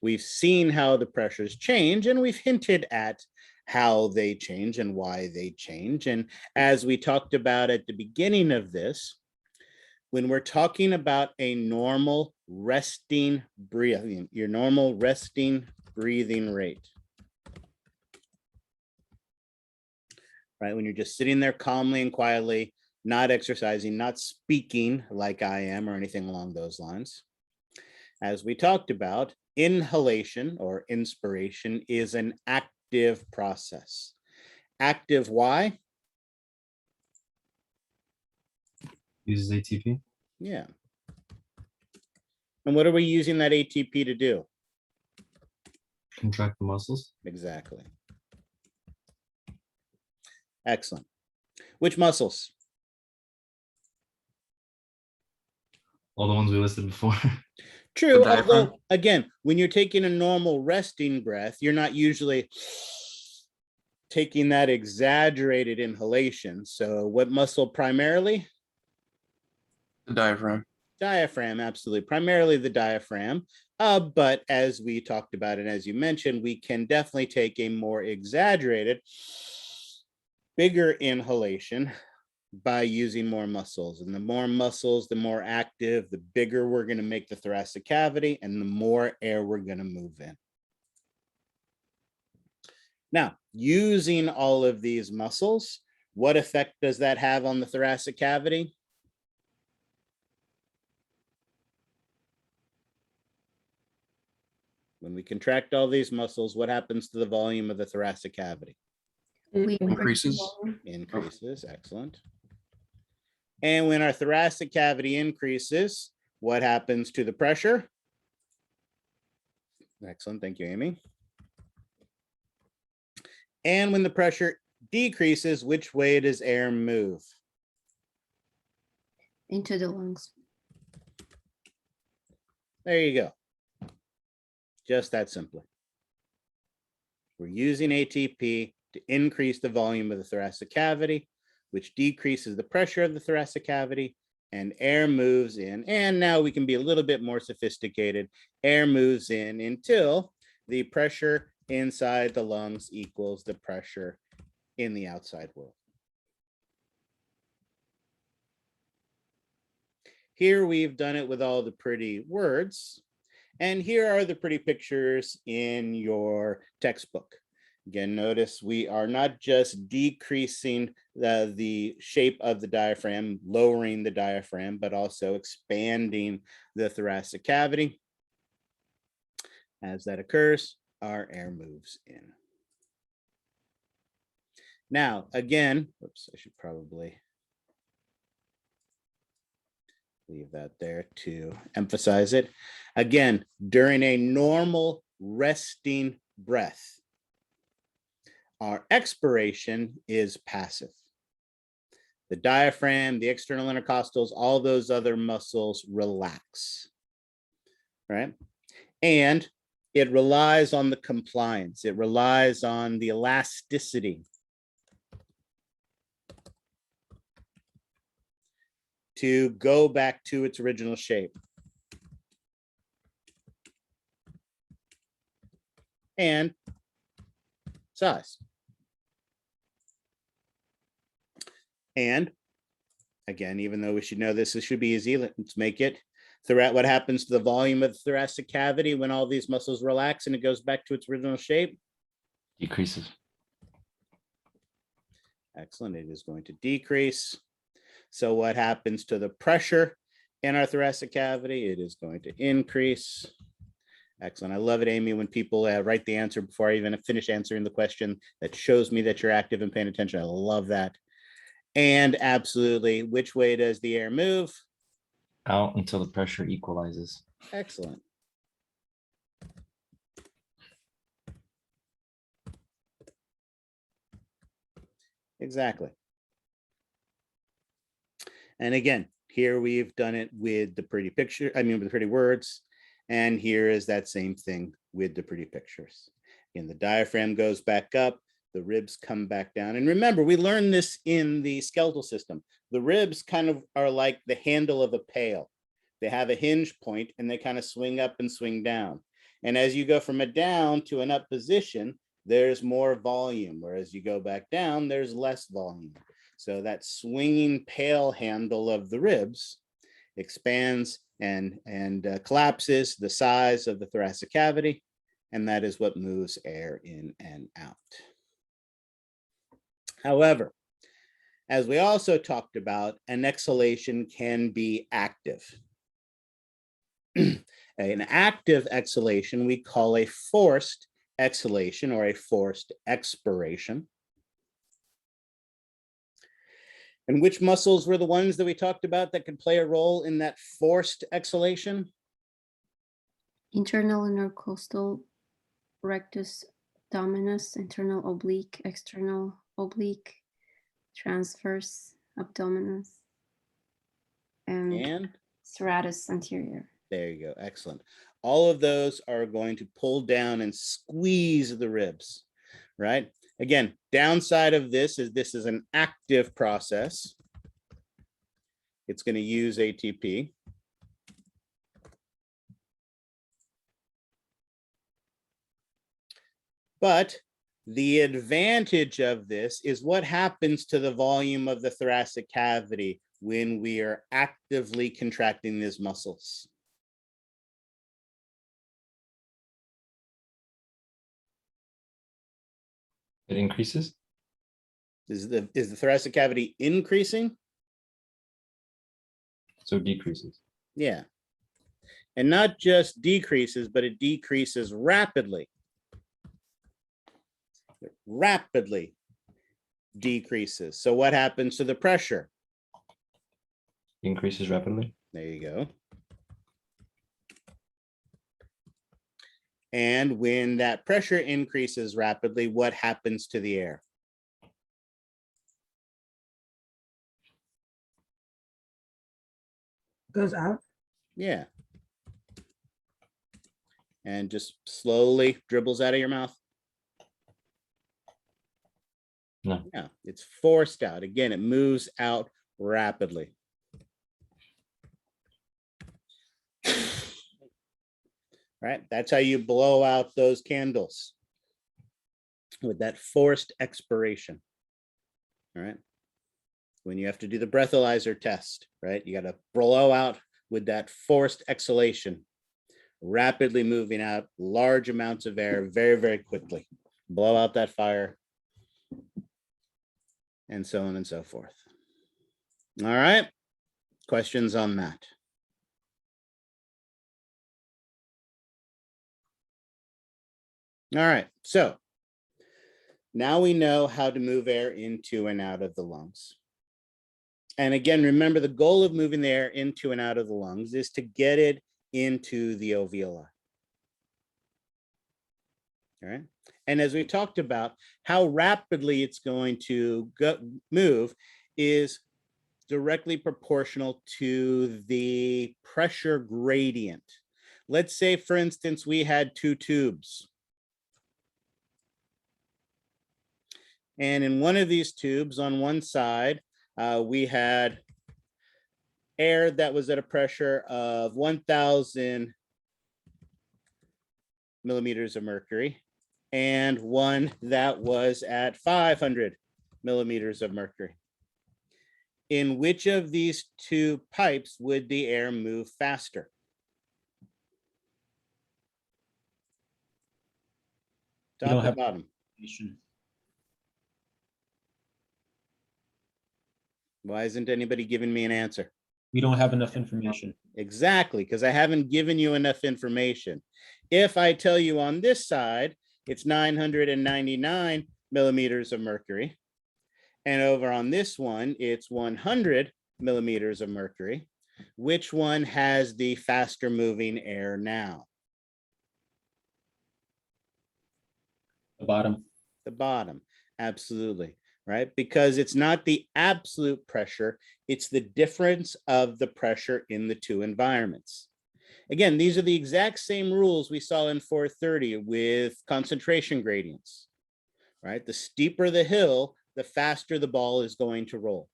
We've seen how the pressures change, and we've hinted at how they change and why they change. And as we talked about at the beginning of this, when we're talking about a normal resting breathing, your normal resting breathing rate, right? When you're just sitting there calmly and quietly, not exercising, not speaking like I am or anything along those lines. As we talked about, inhalation or inspiration is an active process. Active, why? Uses ATP. Yeah. And what are we using that ATP to do? Contract the muscles. Exactly. Excellent. Which muscles? All the ones we listed before. True, diaphragm. although again, when you're taking a normal resting breath, you're not usually taking that exaggerated inhalation. So what muscle primarily? The diaphragm. Diaphragm, absolutely. Primarily the diaphragm. But as we talked about and as you mentioned, we can definitely take a more exaggerated, bigger inhalation by using more muscles. And the more muscles, the more active, the bigger we're going to make the thoracic cavity and the more air we're going to move in. Now, using all of these muscles, what effect does that have on the thoracic cavity? When we contract all these muscles, what happens to the volume of the thoracic cavity? We Increases. Increases, excellent. And when our thoracic cavity increases, what happens to the pressure? Excellent, thank you, Amy. And when the pressure decreases, which way does air move? into the lungs. There you go. Just that simply. We're using ATP to increase the volume of the thoracic cavity, which decreases the pressure of the thoracic cavity, and air moves in. And now we can be a little bit more sophisticated. Air moves in until the pressure inside the lungs equals the pressure in the outside world. Here we've done it with all the pretty words. And here are the pretty pictures in your textbook. Again, notice we are not just decreasing the shape of the diaphragm, lowering the diaphragm, but also expanding the thoracic cavity. As that occurs, our air moves in. Now, again, oops, I should probably leave that there to emphasize it. Again, during a normal resting breath, our expiration is passive. The diaphragm, the external intercostals, all those other muscles relax, right? And it relies on the compliance. It relies on the elasticity to go back to its original shape. And size. And again, even though we should know this, this should be easy. Let's make it. What happens to the volume of the thoracic cavity when all these muscles relax and it goes back to its original shape? Decreases. Excellent. It is going to decrease. So what happens to the pressure in our thoracic cavity? It is going to increase. Excellent. I love it, Amy, when people write the answer before I even finish answering the question. That shows me that you're active and paying attention. I love that. And absolutely, which way does the air move? Out until the pressure equalizes. Excellent. Exactly. And again, here we've done it with the pretty picture, with the pretty words. And here is that same thing with the pretty pictures. Again, the diaphragm goes back up, the ribs come back down. And remember, we learned this in the skeletal system. The ribs kind of are like the handle of a pail. They have a hinge point and they kind of swing up and swing down. And as you go from a down to an up position, there's more volume, whereas you go back down, there's less volume. So that swinging pail handle of the ribs expands and collapses the size of the thoracic cavity, and that is what moves air in and out. However, as we also talked about, an exhalation can be active. An active exhalation we call a forced exhalation or a forced expiration. And which muscles were the ones that we talked about that could play a role in that forced exhalation? Internal intercostal, rectus abdominis, internal oblique, external oblique, transverse abdominis, and serratus anterior. There you go. Excellent. All of those are going to pull down and squeeze the ribs, right? Again, downside of this is an active process. It's going to use ATP. But the advantage of this is what happens to the volume of the thoracic cavity when we are actively contracting these muscles. It increases. Is the thoracic cavity increasing? So decreases. Yeah. And not just decreases, but it decreases rapidly. It rapidly decreases. So what happens to the pressure? Increases rapidly. There you go. And when that pressure increases rapidly, what happens to the air? Goes out. Yeah. And just slowly dribbles out of your mouth. No. Yeah, it's forced out. Again, it moves out rapidly. Right? That's how you blow out those candles, with that forced expiration. All right. When you have to do the breathalyzer test, right? You got to blow out with that forced exhalation, rapidly moving out large amounts of air very, very quickly. Blow out that fire, and so on and so forth. All right. Questions on that? All right, so now we know how to move air into and out of the lungs. And again, remember, the goal of moving the air into and out of the lungs is to get it into the alveoli. All right. And as we talked about, how rapidly it's going to move is directly proportional to the pressure gradient. Let's say, for instance, we had two tubes. And in one of these tubes, on one side, we had air that was at a pressure of 1,000 millimeters of mercury, and one that was at 500 millimeters of mercury. In which of these two pipes would the air move faster? We Top don't or have bottom? information. Why isn't anybody giving me an answer? We don't have enough information. Exactly, because I haven't given you enough information. If I tell you on this side, it's 999 millimeters of mercury, and over on this one, it's 100 millimeters of mercury, which one has the faster moving air now? The bottom. The bottom, absolutely. Right? Because it's not the absolute pressure, it's the difference of the pressure in the two environments. Again, these are the exact same rules we saw in 430 with concentration gradients, right? The steeper the hill, the faster the ball is going to roll.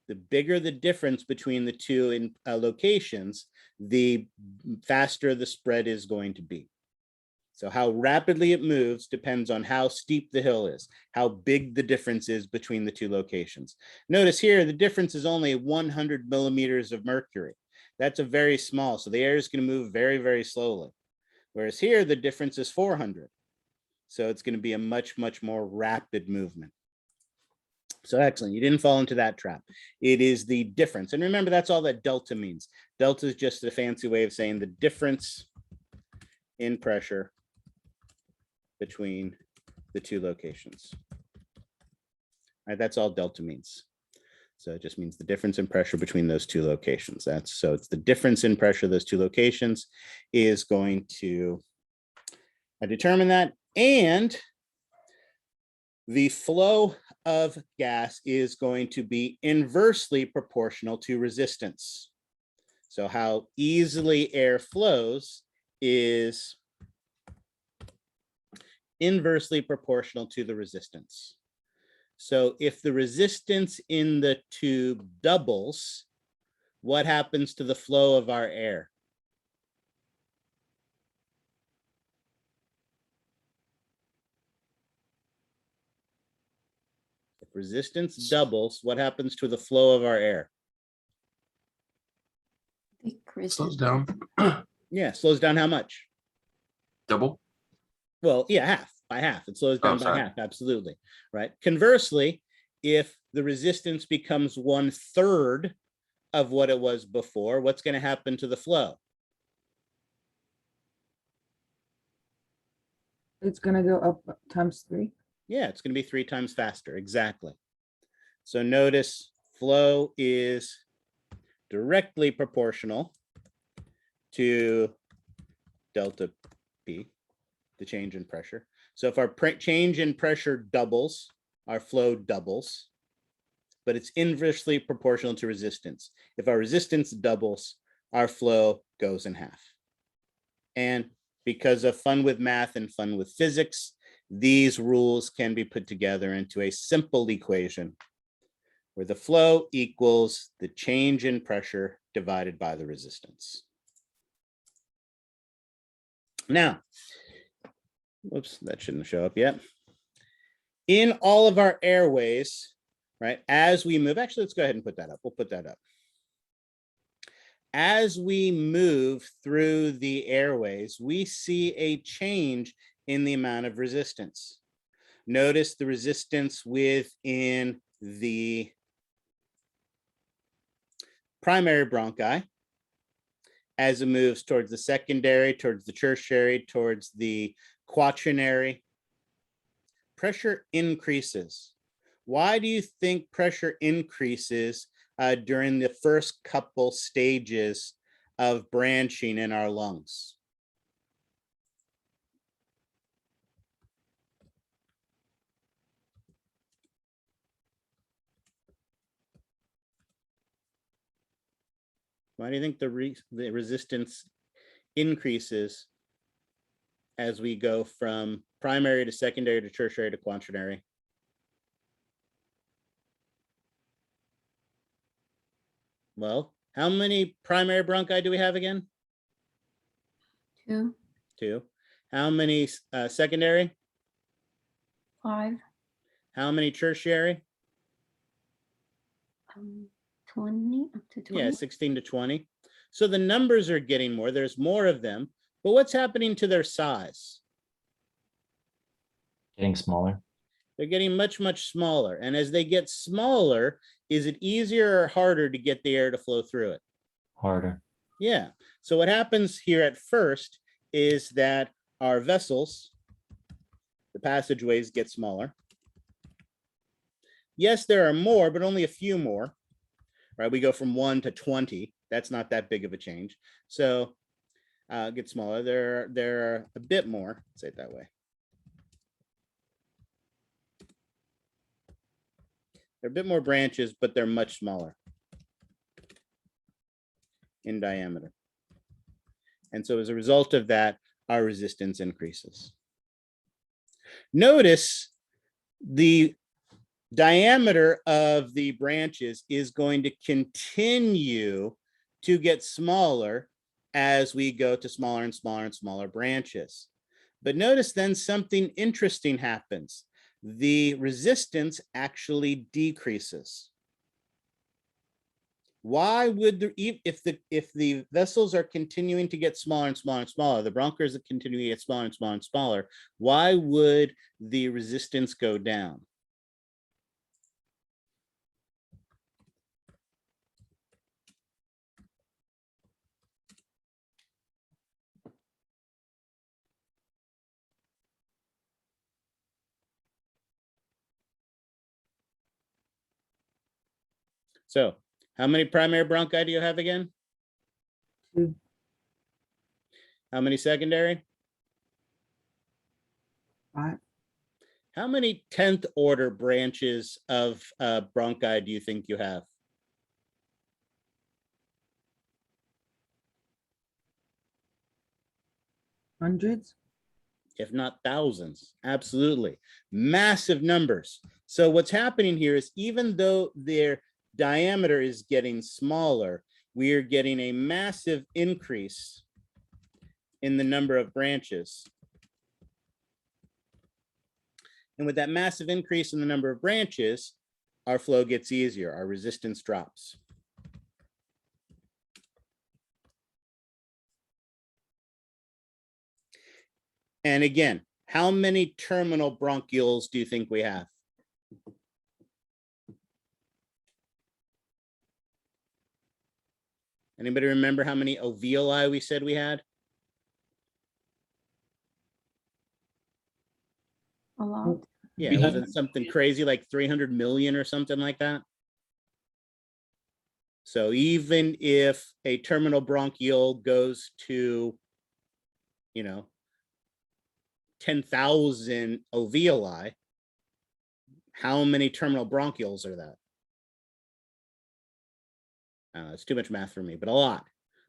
The bigger the difference between the two in locations, the faster the spread is going to be. So how rapidly it moves depends on how steep the hill is, how big the difference is between the two locations. Notice here, the difference is only 100 millimeters of mercury. That's a very small, so the air is going to move very, very slowly. Whereas here, the difference is 400. So it's going to be a much, much more rapid movement. So excellent, you didn't fall into that trap. It is the difference. And remember, that's all that delta means. Delta is just a fancy way of saying the difference in pressure between the two locations. All right, that's all delta means. So it just means the difference in pressure between those two locations. So it's the difference in pressure of those two locations is going to determine that. And the flow of gas is going to be inversely proportional to resistance. So how easily air flows is inversely proportional to the resistance. So if the resistance in the tube doubles, what happens to the flow of our air? If resistance doubles, what happens to the flow of our air? Slows down. Yeah, slows down how much? Double. Well, yeah, by half. It slows down by sorry. half, absolutely, right? Conversely, if the resistance becomes 1/3 of what it was before, what's going to happen to the flow? It's gonna go up times 3. Yeah, it's going to be 3 times faster, exactly. So notice flow is directly proportional to delta P, the change in pressure. So if our change in pressure doubles, our flow doubles, but it's inversely proportional to resistance. If our resistance doubles, our flow goes in half. And because of fun with math and fun with physics, these rules can be put together into a simple equation where the flow equals the change in pressure divided by the resistance. Now, whoops, that shouldn't show up yet. In all of our airways, right, as we move, actually, let's go ahead and put that up. We'll put that up. As we move through the airways, we see a change in the amount of resistance. Notice the resistance within the primary bronchi as it moves towards the secondary, towards the tertiary, towards the quaternary. Pressure increases. Why do you think pressure increases during the first couple stages of branching in our lungs? Why do you think the resistance increases as we go from primary to secondary to tertiary to quaternary? Well, how many primary bronchi do we have again? 2, 2. How many secondary? 5, How many tertiary? 20, up to 20. Yeah, 16 to 20. So the numbers are getting more. There's more of them. But what's happening to their size? Getting smaller. They're getting much, much smaller. And as they get smaller, is it easier or harder to get the air to flow through it? Harder. Yeah. So what happens here at first is that our vessels, the passageways, get smaller. Yes, there are more, but only a few more, right? We go from 1 to 20. That's not that big of a change. So get smaller. There are a bit more, say it that way. They're a bit more branches, but they're much smaller in diameter. And so as a result of that, our resistance increases. Notice the diameter of the branches is going to continue to get smaller as we go to smaller and smaller and smaller branches. But notice then something interesting happens. The resistance actually decreases. Why would if the vessels are continuing to get smaller and smaller and smaller, the bronchos are continuing to get smaller and smaller and smaller, why would the resistance go down? So how many primary bronchi do you have again? 2, How many secondary? 5, How many 10th order branches of bronchi do you think you have? hundreds. If not thousands, absolutely. Massive numbers. So what's happening here is even though their diameter is getting smaller, we are getting a massive increase in the number of branches. And with that massive increase in the number of branches, our flow gets easier, our resistance drops. And again, how many terminal bronchioles do you think we have? Anybody remember how many alveoli we said we had? A lot. Yeah, We have- wasn't something crazy like 300 million or something like that? So even if a terminal bronchiole goes to, 10,000 alveoli, how many terminal bronchioles are that? It's too much math for me, but a lot,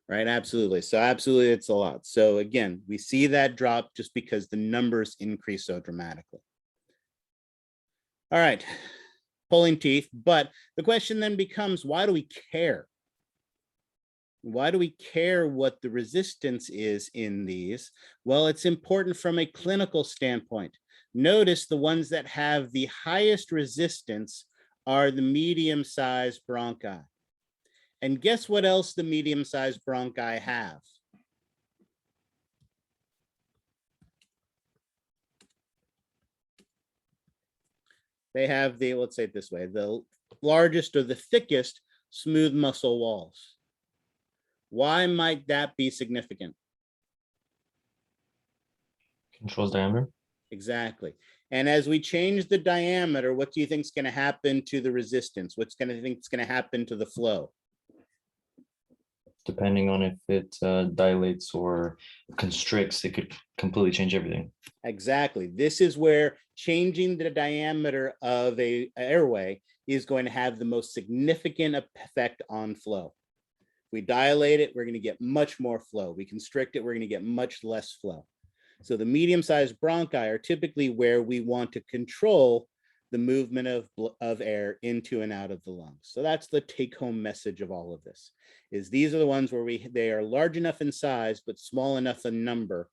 right? Absolutely. So absolutely, it's a lot. So again, we see that drop just because the numbers increase so dramatically. All right, pulling teeth. But the question then becomes, why do we care? Why do we care what the resistance is in these? Well, it's important from a clinical standpoint. Notice the ones that have the highest resistance are the medium-sized bronchi. And guess what else the medium-sized bronchi have? They have the, let's say it this way, the largest or the thickest smooth muscle walls. Why might that be significant? Controls diameter. Exactly. And as we change the diameter, what do you think is going to happen to the resistance? What's going to think is going to happen to the flow? Depending on if it dilates or constricts, it could completely change everything. Exactly. This is where changing the diameter of a airway is going to have the most significant effect on flow. We dilate it, we're going to get much more flow. We constrict it, we're going to get much less flow. So the medium-sized bronchi are typically where we want to control the movement of air into and out of the lungs. So that's the take-home message of all of this, is these are the ones where they are large enough in size, but small enough in number,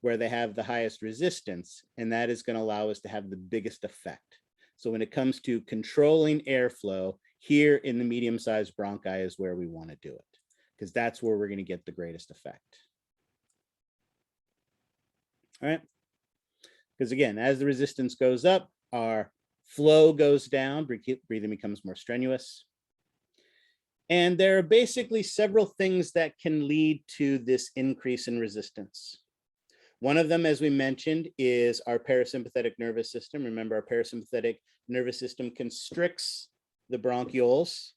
where they have the highest resistance, and that is going to allow us to have the biggest effect. So when it comes to controlling airflow, here in the medium-sized bronchi is where we want to do it, because that's where we're going to get the greatest effect. All right. Because again, as the resistance goes up, our flow goes down, breathing becomes more strenuous. And there are basically several things that can lead to this increase in resistance. One of them, as we mentioned, is our parasympathetic nervous system. Remember, our parasympathetic nervous system constricts the bronchioles.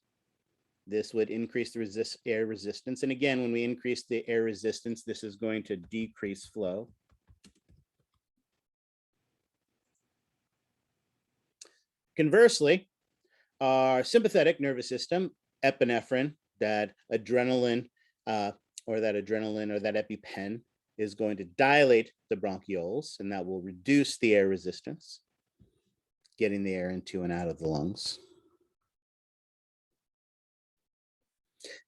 This would increase the air resistance. And again, when we increase the air resistance, this is going to decrease flow. Conversely, our sympathetic nervous system, epinephrine, that adrenaline or that adrenaline or that EpiPen is going to dilate the bronchioles, and that will reduce the air resistance, getting the air into and out of the lungs.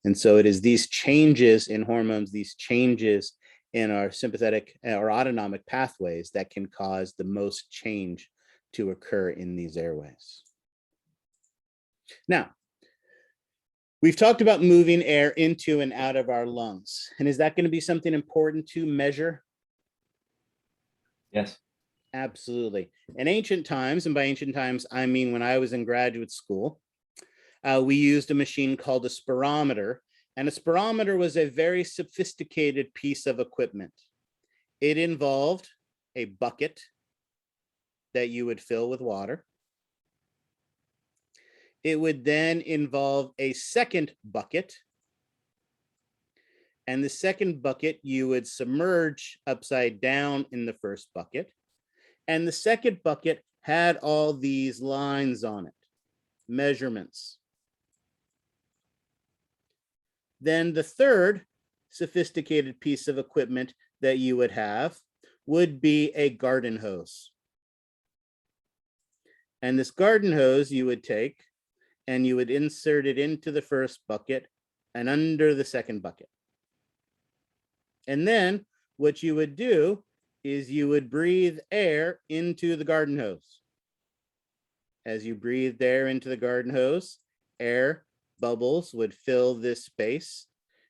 And so it is these changes in hormones, these changes in our sympathetic or autonomic pathways that can cause the most change to occur in these airways. Now, we've talked about moving air into and out of our lungs. And is that going to be something important to measure? Yes. Absolutely. In ancient times, and by ancient times, I mean when I was in graduate school, we used a machine called a spirometer. And a spirometer was a very sophisticated piece of equipment. It involved a bucket that you would fill with water. It would then involve a second bucket. And the second bucket you would submerge upside down in the first bucket. And the second bucket had all these lines on it, measurements. Then the third sophisticated piece of equipment that you would have would be a garden hose. And this garden hose you would take and you would insert it into the first bucket and under the second bucket. And then what you would do is you would breathe air into the garden hose. As you breathed air into the garden hose, air bubbles would fill this space.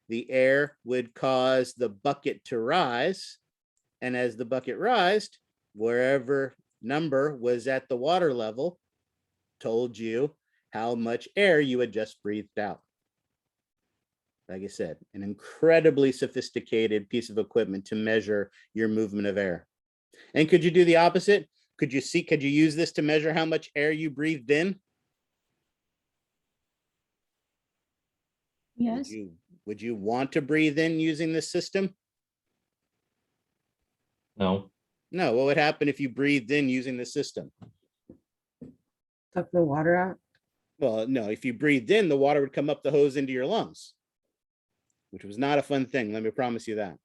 The air would cause the bucket to rise. And as the bucket rised, wherever number was at the water level, told you how much air you had just breathed out. Like I said, an incredibly sophisticated piece of equipment to measure your movement of air. And could you do the opposite? Could you use this to measure how much air you breathed in? Yes. Would you want to breathe in using this system? No. No. What would happen if you breathed in using the system? Suck the water out. Well, no, if you breathed in, the water would come up the hose into your lungs, which was not a fun thing. Let me promise you that.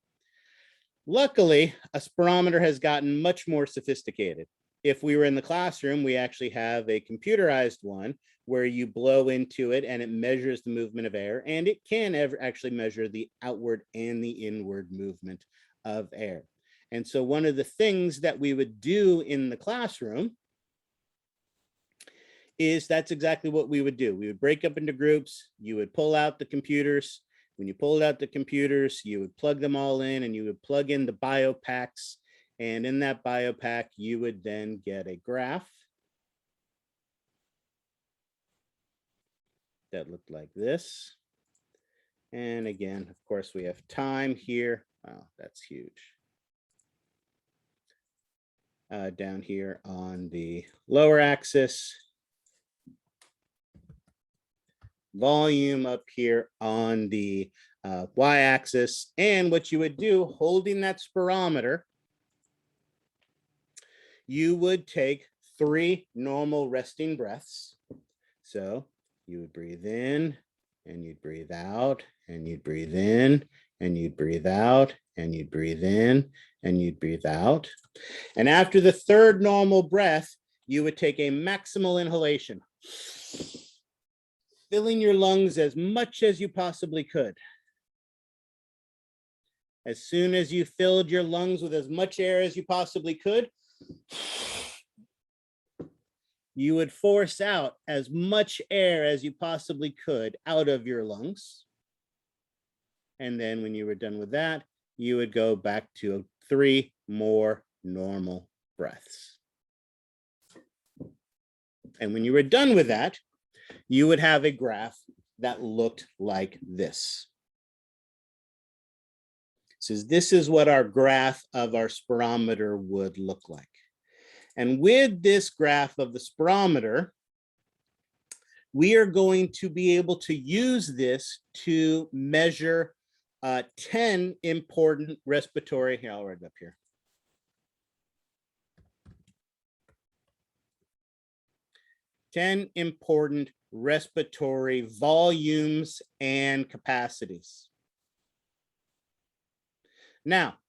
Luckily, a spirometer has gotten much more sophisticated. If we were in the classroom, we actually have a computerized one where you blow into it and it measures the movement of air, and it can actually measure the outward and the inward movement of air. And so one of the things that we would do in the classroom is that's exactly what we would do. We would break up into groups. You would pull out the computers. When you pulled out the computers, you would plug them all in and you would plug in the bio packs. And in that bio pack, you would then get a graph that looked like this. And again, of course, we have time here. Wow, that's huge. Down here on the lower axis. Volume up here on the y-axis. And what you would do, holding that spirometer, you would take 3 normal resting breaths. So you would breathe in and you'd breathe out and you'd breathe in and you'd breathe out and you'd breathe in and you'd breathe out. And after the 3rd normal breath, you would take a maximal inhalation, filling your lungs as much as you possibly could. As soon as you filled your lungs with as much air as you possibly could, you would force out as much air as you possibly could out of your lungs. And then when you were done with that, you would go back to 3 more normal breaths. And when you were done with that, you would have a graph that looked like this. So this is what our graph of our spirometer would look like. And with this graph of the spirometer, we are going to be able to use this to measure 10 important respiratory, here, I'll write it up here. 10 important respiratory volumes and capacities. Now,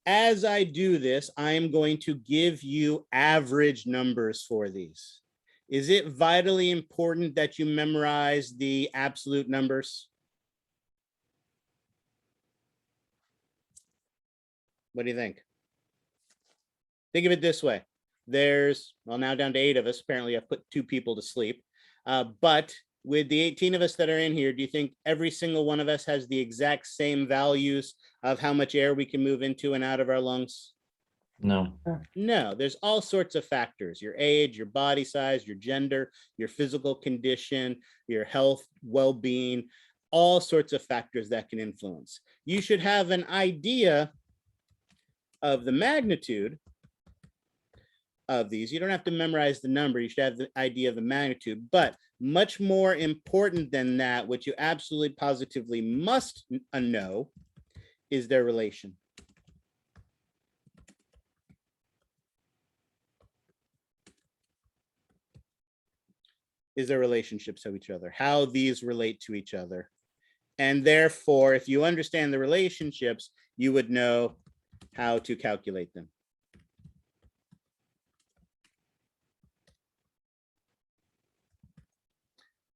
as I do this, I am going to give you average numbers for these. Is it vitally important that you memorize the absolute numbers? What do you think? Think of it this way. There's, well, now down to 8 of us. Apparently I've put 2 people to sleep. But with the 18 of us that are in here, do you think every single one of us has the exact same values of how much air we can move into and out of our lungs? No. No, there's all sorts of factors: your age, your body size, your gender, your physical condition, your health, well-being, all sorts of factors that can influence. You should have an idea of the magnitude of these. You don't have to memorize the number. You should have the idea of the magnitude, but much more important than that, what you absolutely positively must know is their relation. Is their relationships to each other, how these relate to each other. And therefore, if you understand the relationships, you would know how to calculate them.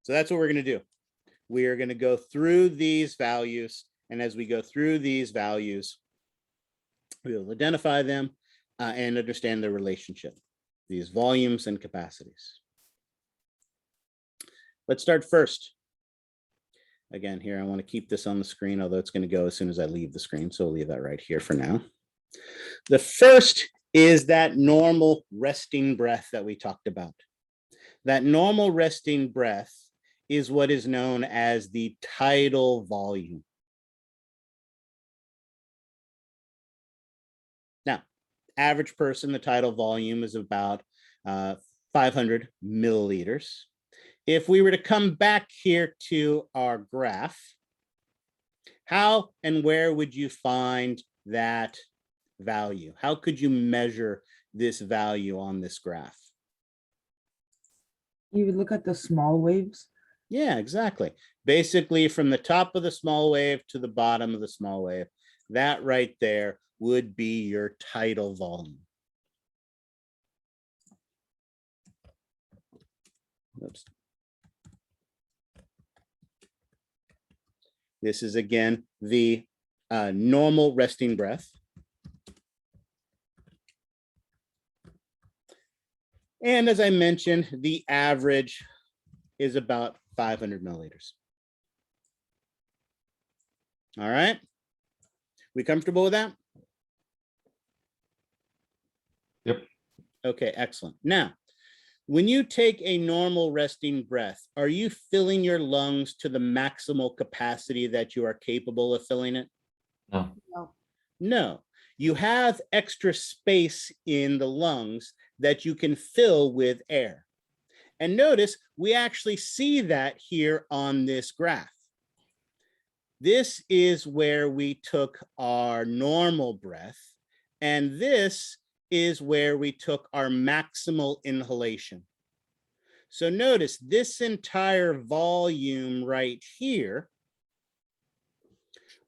So that's what we're going to do. We are going to go through these values. And as we go through these values, we will identify them and understand their relationship, these volumes and capacities. Let's start first. Again, here, I want to keep this on the screen, although it's going to go as soon as I leave the screen. So we'll leave that right here for now. The first is that normal resting breath that we talked about. That normal resting breath is what is known as the tidal volume. Now, average person, the tidal volume is about 500 milliliters. If we were to come back here to our graph, how and where would you find that value? How could you measure this value on this graph? You would look at the small waves. Yeah, exactly. Basically, from the top of the small wave to the bottom of the small wave, that right there would be your tidal volume. Oops. This is, again, the normal resting breath. And as I mentioned, the average is about 500 milliliters. All right. We comfortable with that? Yep. Okay, excellent. Now, when you take a normal resting breath, are you filling your lungs to the maximal capacity that you are capable of filling it? No. No. You have extra space in the lungs that you can fill with air. And notice we actually see that here on this graph. This is where we took our normal breath, and this is where we took our maximal inhalation. So notice this entire volume right here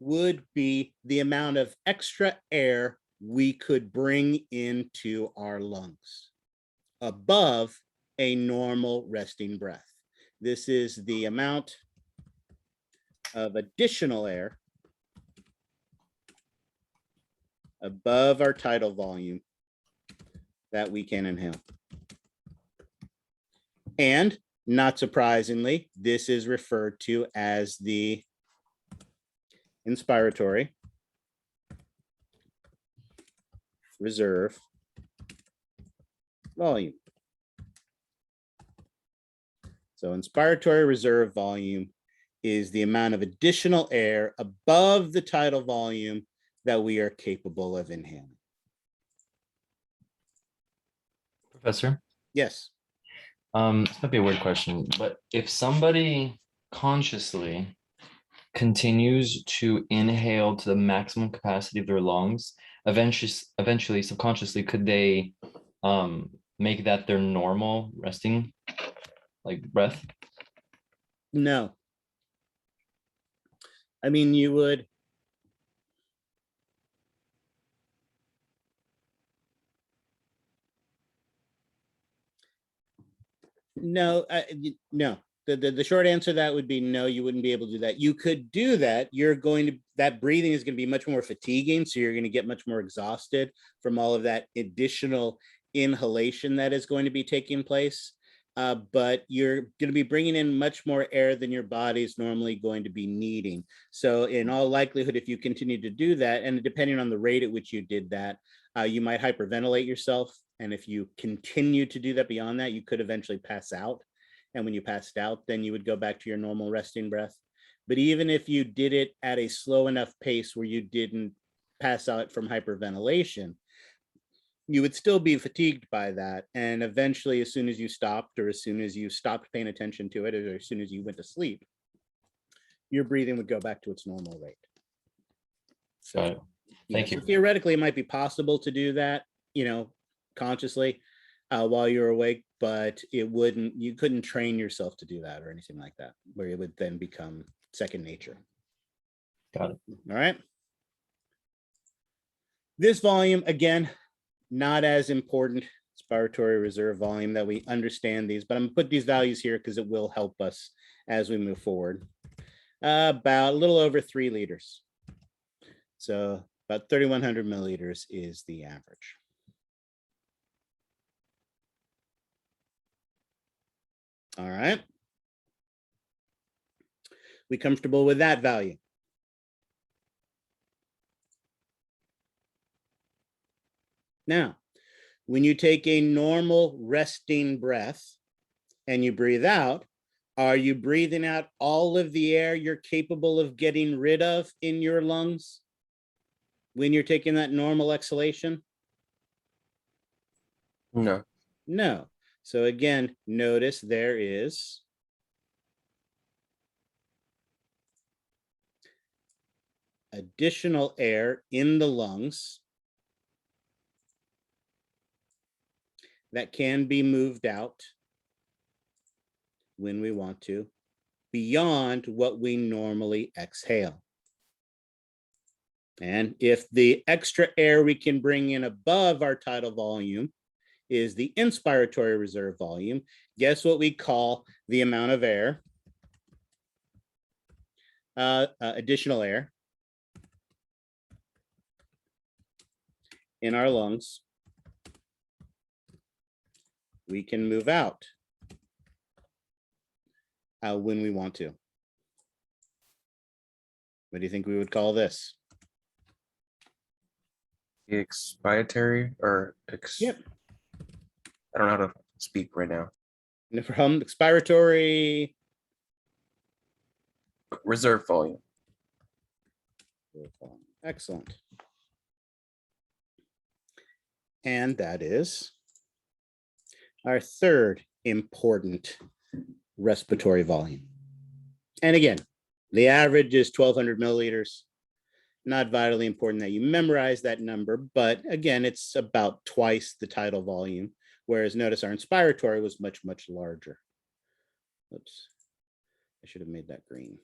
would be the amount of extra air we could bring into our lungs above a normal resting breath. This is the amount of additional air above our tidal volume that we can inhale. And not surprisingly, this is referred to as the inspiratory reserve volume. So inspiratory reserve volume is the amount of additional air above the tidal volume that we are capable of inhaling. Professor? Yes. This might be a weird question, but if somebody consciously continues to inhale to the maximum capacity of their lungs, eventually subconsciously, could they make that their normal resting breath? No. I mean, you would. No, no. The short answer to that would be no, you wouldn't be able to do that. You could do that. That breathing is going to be much more fatiguing. So you're going to get much more exhausted from all of that additional inhalation that is going to be taking place. But you're going to be bringing in much more air than your body is normally going to be needing. So in all likelihood, if you continue to do that, and depending on the rate at which you did that, you might hyperventilate yourself. And if you continue to do that beyond that, you could eventually pass out. And when you passed out, then you would go back to your normal resting breath. But even if you did it at a slow enough pace where you didn't pass out from hyperventilation, you would still be fatigued by that. And eventually, as soon as you stopped, or as soon as you stopped paying attention to it, or as soon as you went to sleep, your breathing would go back to its normal rate. So, Got it. Thank so you. theoretically, it might be possible to do that, consciously while you're awake, but you couldn't train yourself to do that or anything like that, where it would then become second nature. Got it. All right. This volume, again, not as important. Respiratory reserve volume, that we understand these, but I'm gonna put these values here because it will help us as we move forward. About a little over 3 liters. So about 3,100 milliliters is the average. All right. We comfortable with that value? Now, when you take a normal resting breath and you breathe out, are you breathing out all of the air you're capable of getting rid of in your lungs when you're taking that normal exhalation? No. No. So again, notice there is additional air in the lungs that can be moved out when we want to, beyond what we normally exhale. And if the extra air we can bring in above our tidal volume is the inspiratory reserve volume, guess what we call the amount of air, additional air in our lungs we can move out when we want to. What do you think we would call this? Expiratory or Yep. I don't know how to speak right now. From expiratory Reserve volume. Excellent. And that is our third important respiratory volume. And again, the average is 1,200 milliliters. Not vitally important that you memorize that number, but again, it's about twice the tidal volume, whereas notice our inspiratory was much, much larger. Oops, I should have made that green.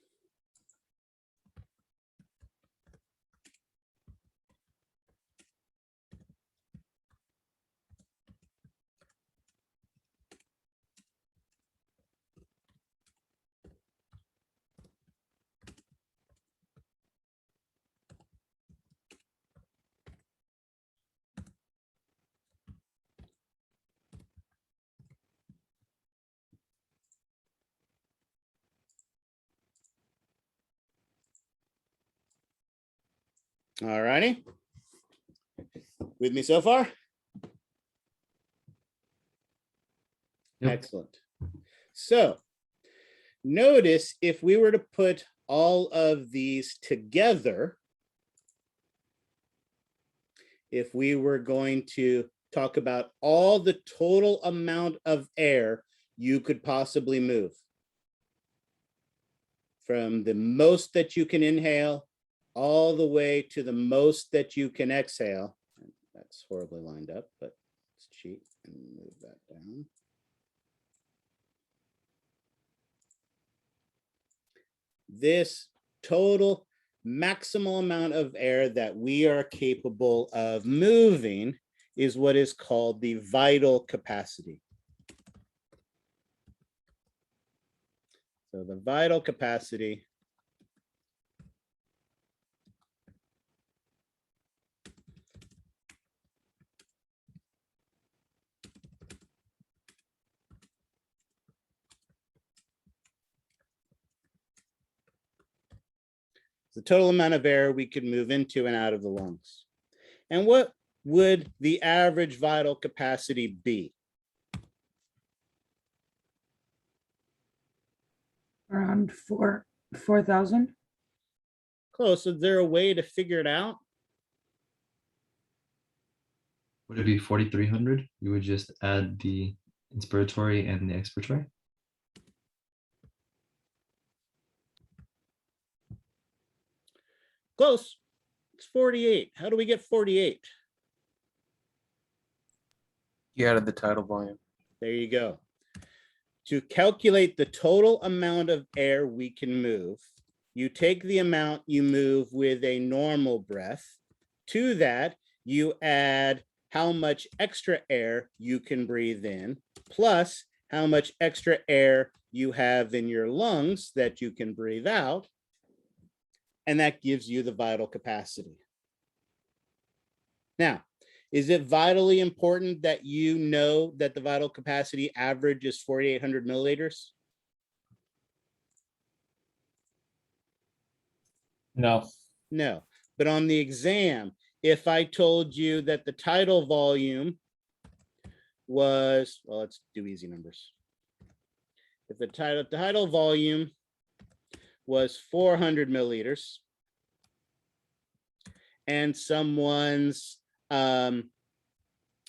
All righty. With me so far? Yep. Excellent. So notice if we were to put all of these together, if we were going to talk about all the total amount of air you could possibly move, from the most that you can inhale all the way to the most that you can exhale. That's horribly lined up, but let's cheat and move that down. This total maximal amount of air that we are capable of moving is what is called the vital capacity. So the vital capacity the total amount of air we could move into and out of the lungs. And what would the average vital capacity be? Around 4,000. Close. Is there a way to figure it out? Would it be 4,300? You would just add the inspiratory and the expiratory? Close. It's 48. How do we get 48? You added the tidal volume. There you go. To calculate the total amount of air we can move, you take the amount you move with a normal breath. To that, you add how much extra air you can breathe in, plus how much extra air you have in your lungs that you can breathe out. And that gives you the vital capacity. Now, is it vitally important that you know that the vital capacity average is 4,800 milliliters? No. No, but on the exam, if I told you that the tidal volume was, well, let's do easy numbers. If the tidal volume was 400 milliliters and someone's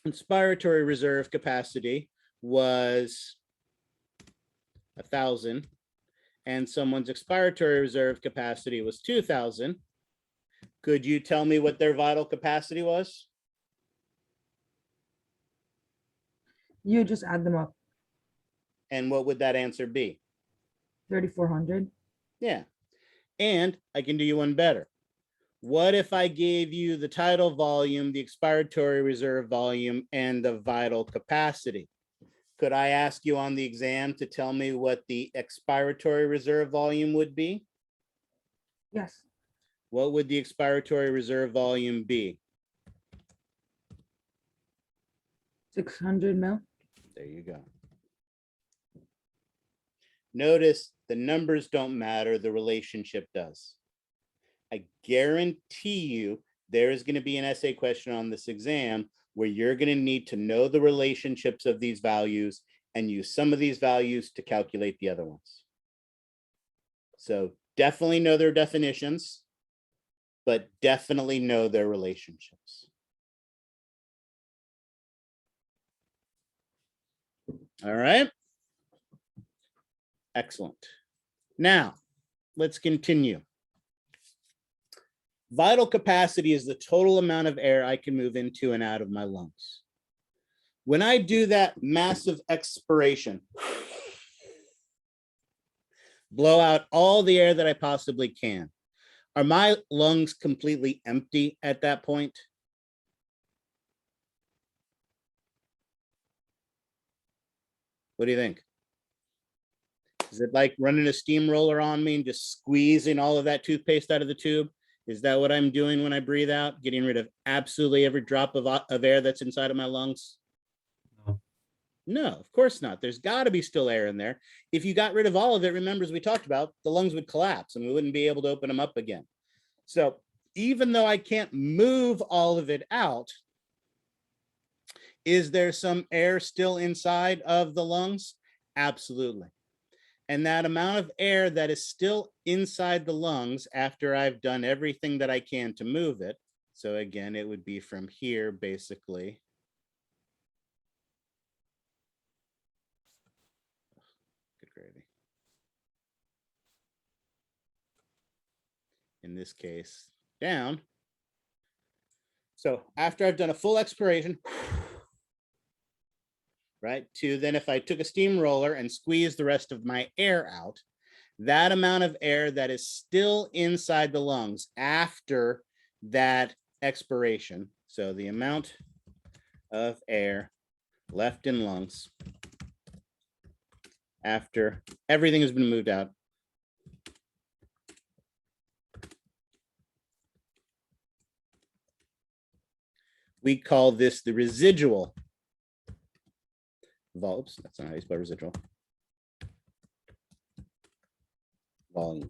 inspiratory reserve capacity was 1,000 and someone's expiratory reserve capacity was 2,000, could you tell me what their vital capacity was? You just add them up. And what would that answer be? 3,400. Yeah. And I can do you one better. What if I gave you the tidal volume, the expiratory reserve volume, and the vital capacity? Could I ask you on the exam to tell me what the expiratory reserve volume would be? Yes. What would the expiratory reserve volume be? 600 mil. There you go. Notice the numbers don't matter, the relationship does. I guarantee you there is going to be an essay question on this exam where you're going to need to know the relationships of these values and use some of these values to calculate the other ones. So definitely know their definitions, but definitely know their relationships. All right. Excellent. Now, let's continue. Vital capacity is the total amount of air I can move into and out of my lungs. When I do that massive expiration, blow out all the air that I possibly can, are my lungs completely empty at that point? What do you think? Is it like running a steamroller on me and just squeezing all of that toothpaste out of the tube? Is that what I'm doing when I breathe out? Getting rid of absolutely every drop of air that's inside of my lungs? No. No, of course not. There's got to be still air in there. If you got rid of all of it, remember, as we talked about, the lungs would collapse and we wouldn't be able to open them up again. So even though I can't move all of it out, is there some air still inside of the lungs? Absolutely. And that amount of air that is still inside the lungs after I've done everything that I can to move it. So again, it would be from here, basically. Good gravy. In this case, down. So after I've done a full expiration, right, to then if I took a steamroller and squeezed the rest of my air out, that amount of air that is still inside the lungs after that expiration, so the amount of air left in lungs after everything has been moved out. We call this the residual volume. Oops, that's not how you spell residual. Volume.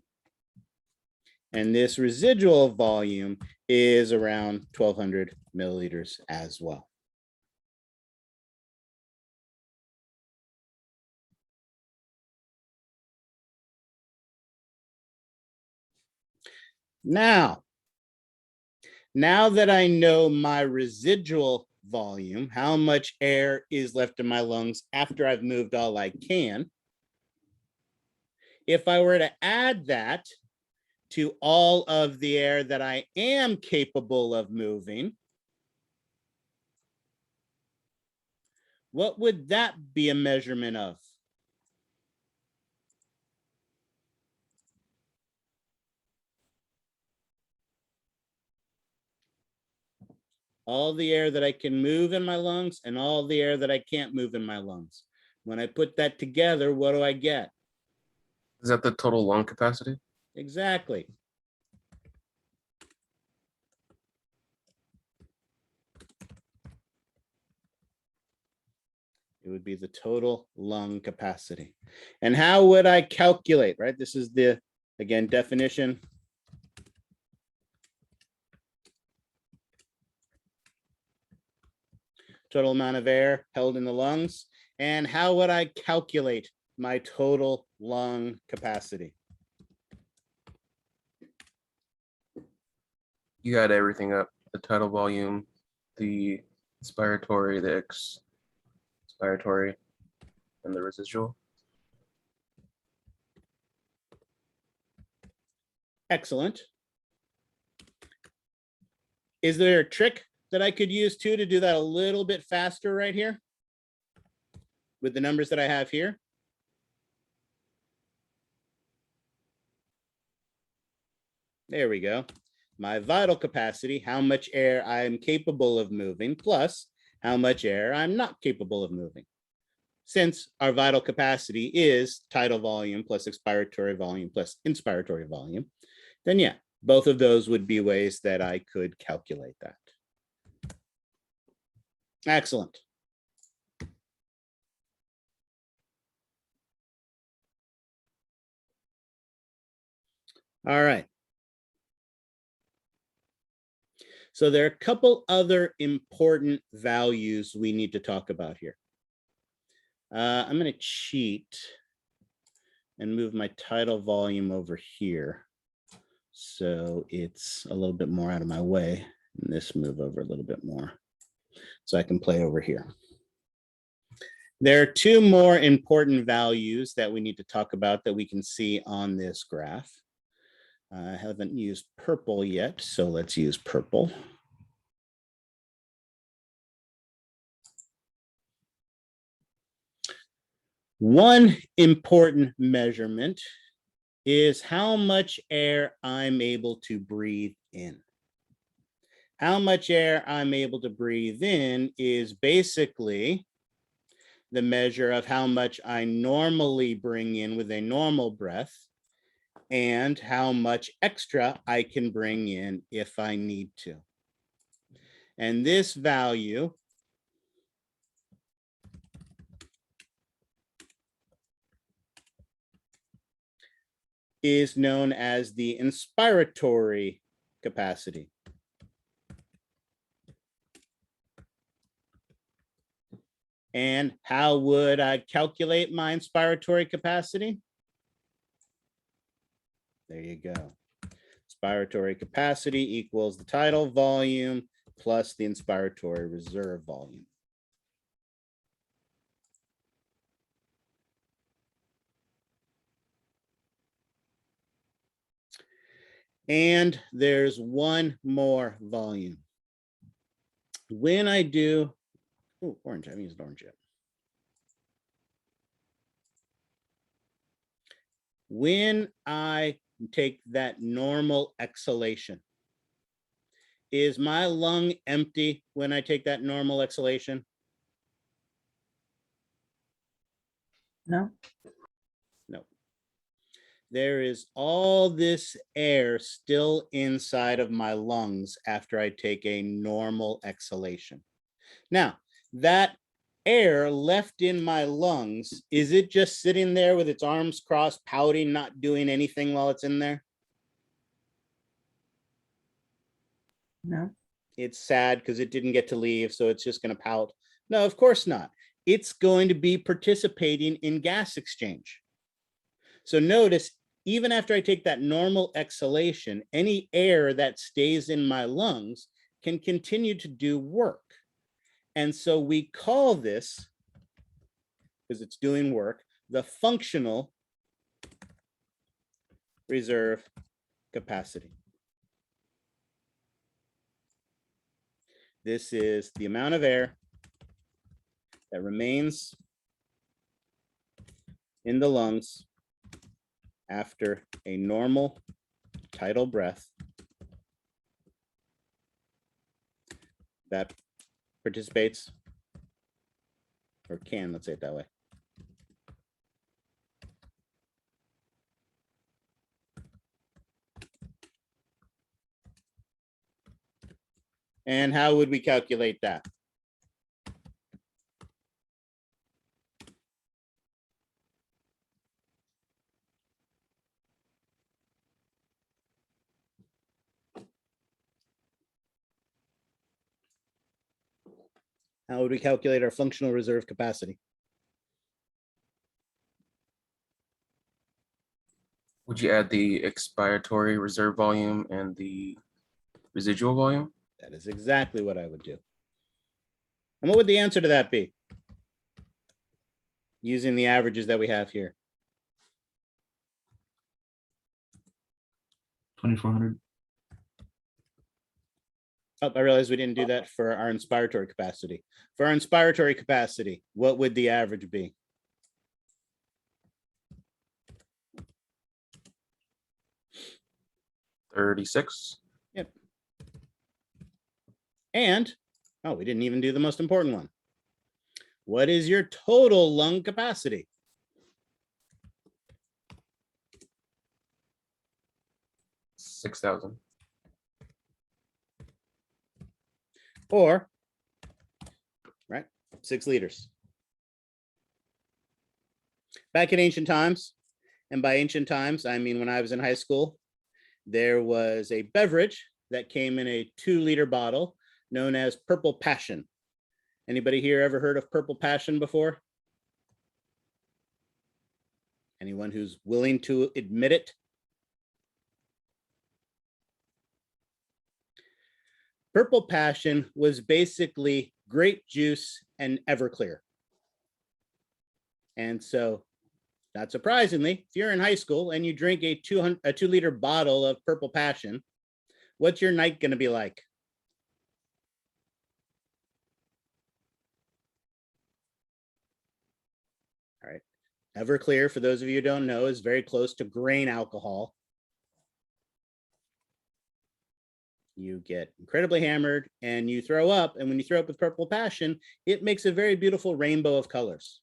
And this residual volume is around 1200 milliliters as well. Now that I know my residual volume, how much air is left in my lungs after I've moved all I can, if I were to add that to all of the air that I am capable of moving, what would that be a measurement of? All the air that I can move in my lungs and all the air that I can't move in my lungs. When I put that together, what do I get? Is that the total lung capacity? Exactly. It would be the total lung capacity. And how would I calculate, right? This is the, again, definition. Total amount of air held in the lungs. And how would I calculate my total lung capacity? You add everything up, the tidal volume, the inspiratory, the expiratory, and the residual. Excellent. Is there a trick that I could use too to do that a little bit faster right here with the numbers that I have here? There we go. My vital capacity, how much air I'm capable of moving, plus how much air I'm not capable of moving. Since our vital capacity is tidal volume plus expiratory volume plus inspiratory volume, then yeah, both of those would be ways that I could calculate that. Excellent. All right. So there are a couple other important values we need to talk about here. I'm going to cheat and move my tidal volume over here, so it's a little bit more out of my way, and this move over a little bit more, so I can play over here. There are two more important values that we need to talk about that we can see on this graph. I haven't used purple yet, so let's use purple. One important measurement is how much air I'm able to breathe in. How much air I'm able to breathe in is basically the measure of how much I normally bring in with a normal breath and how much extra I can bring in if I need to. And this value is known as the inspiratory capacity. And how would I calculate my inspiratory capacity? There you go. Inspiratory capacity equals the tidal volume plus the inspiratory reserve volume. And there's one more volume. When I do, oh, orange, I haven't used orange yet. When I take that normal exhalation, is my lung empty when I take that normal exhalation? No? there is all this air still inside of my lungs after I take a normal exhalation. Now, that air left in my lungs, is it just sitting there with its arms crossed, pouting, not doing anything while it's in there? No. It's sad because it didn't get to leave, so it's just going to pout. No, of course not. It's going to be participating in gas exchange. So notice, even after I take that normal exhalation, any air that stays in my lungs can continue to do work. And so we call this, because it's doing work, the functional reserve capacity. This is the amount of air that remains in the lungs after a normal tidal breath that participates, or can, let's say it that way. And how would we calculate that? How would we calculate our functional reserve capacity? Would you add the expiratory reserve volume and the residual volume? That is exactly what I would do. And what would the answer to that be? Using the averages that we have here. 2,400. Oh, I realized we didn't do that for our inspiratory capacity. For our inspiratory capacity, what would the average be? $36. Yep. And, oh, we didn't even do the most important one. What is your total lung capacity? $6,000. Or, right, 6 liters. Back in ancient times, and by ancient times, I mean when I was in high school, there was a beverage that came in a 2-liter bottle known as Purple Passion. Anybody here ever heard of Purple Passion before? Anyone who's willing to admit it? Purple Passion was basically grape juice and Everclear. And so, not surprisingly, if you're in high school and you drink a 2-liter bottle of Purple Passion, what's your night going to be like? All right. Everclear, for those of you who don't know, is very close to grain alcohol. You get incredibly hammered and you throw up. And when you throw up with Purple Passion, it makes a very beautiful rainbow of colors.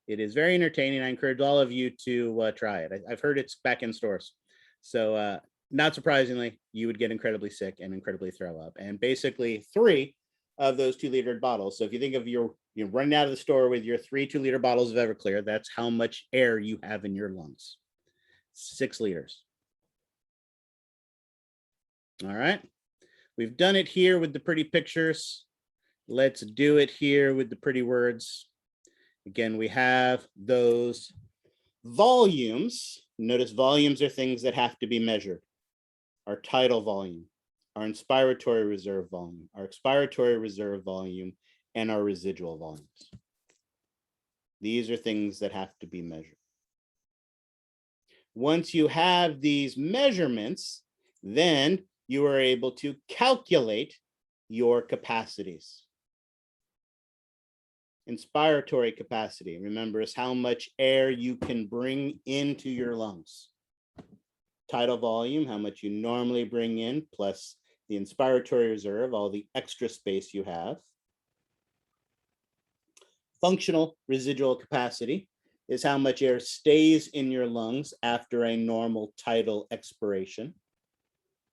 It is very entertaining. I encourage all of you to try it. I've heard it's back in stores. So not surprisingly, you would get incredibly sick and incredibly throw up. And basically 3 of those 2-liter bottles. So if you think of you're running out of the store with your 3 2-liter bottles of Everclear, that's how much air you have in your lungs. 6 liters. All right. We've done it here with the pretty pictures. Let's do it here with the pretty words. Again, we have those volumes. Notice volumes are things that have to be measured. Our tidal volume, our inspiratory reserve volume, our expiratory reserve volume, and our residual volumes. These are things that have to be measured. Once you have these measurements, then you are able to calculate your capacities. Inspiratory capacity, remember, is how much air you can bring into your lungs. Tidal volume, how much you normally bring in, plus the inspiratory reserve, all the extra space you have. Functional residual capacity, is how much air stays in your lungs after a normal tidal expiration.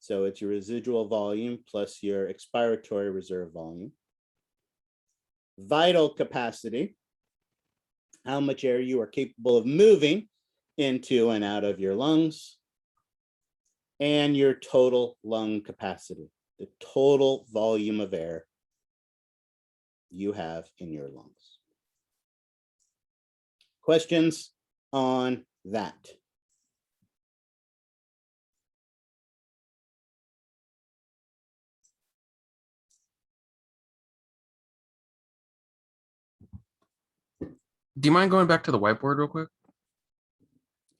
So it's your residual volume plus your expiratory reserve volume. Vital capacity, how much air you are capable of moving into and out of your lungs. And your total lung capacity, the total volume of air you have in your lungs. Questions on that? Do you mind going back to the whiteboard real quick?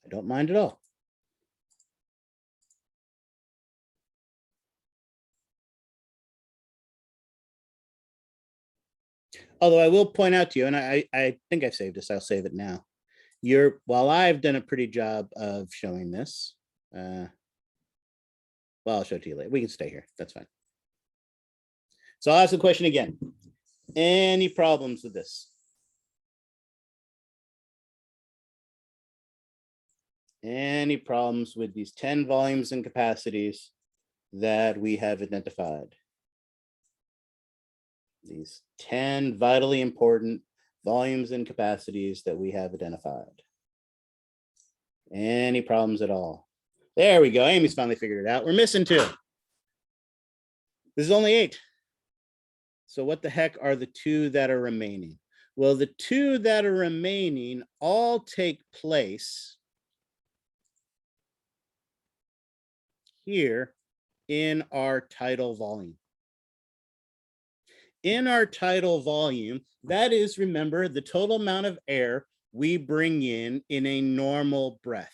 I don't mind at all. Although I will point out to you, and I think I've saved this, I'll save it now. While I've done a pretty job of showing this, well, I'll show it to you later. We can stay here. That's fine. So I'll ask the question again. Any problems with this? Any problems with these 10 volumes and capacities that we have identified? These 10 vitally important volumes and capacities that we have identified. Any problems at all? There we go. Amy's finally figured it out. We're missing 2. This is only 8. So what the heck are the 2 that are remaining? Well, the 2 that are remaining all take place here in our tidal volume. In our tidal volume, that is, remember, the total amount of air we bring in a normal breath.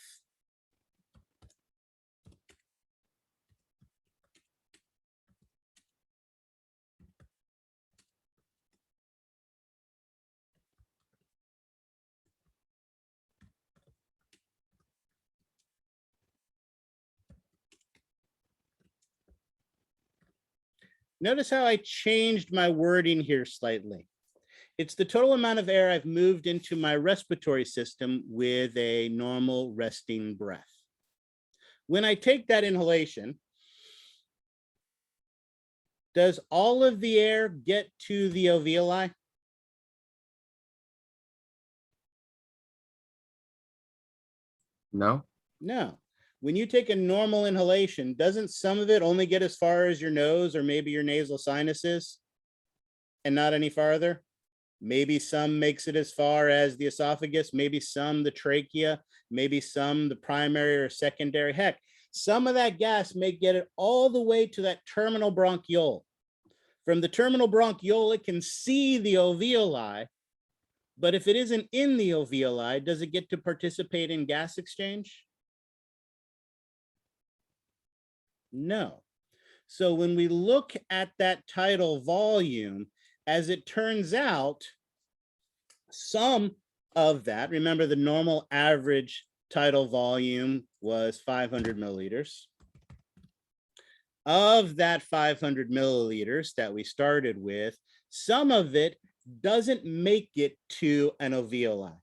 Notice how I changed my wording here slightly. It's the total amount of air I've moved into my respiratory system with a normal resting breath. When I take that inhalation, does all of the air get to the alveoli? No. No. When you take a normal inhalation, doesn't some of it only get as far as your nose or maybe your nasal sinuses and not any farther? Maybe some makes it as far as the esophagus, maybe some the trachea, maybe some the primary or secondary. Heck, some of that gas may get it all the way to that terminal bronchiole. From the terminal bronchiole, it can see the alveoli, but if it isn't in the alveoli, does it get to participate in gas exchange? No. So when we look at that tidal volume, as it turns out, some of that, remember the normal average tidal volume was 500 milliliters. Of that 500 milliliters that we started with, some of it doesn't make it to an alveoli.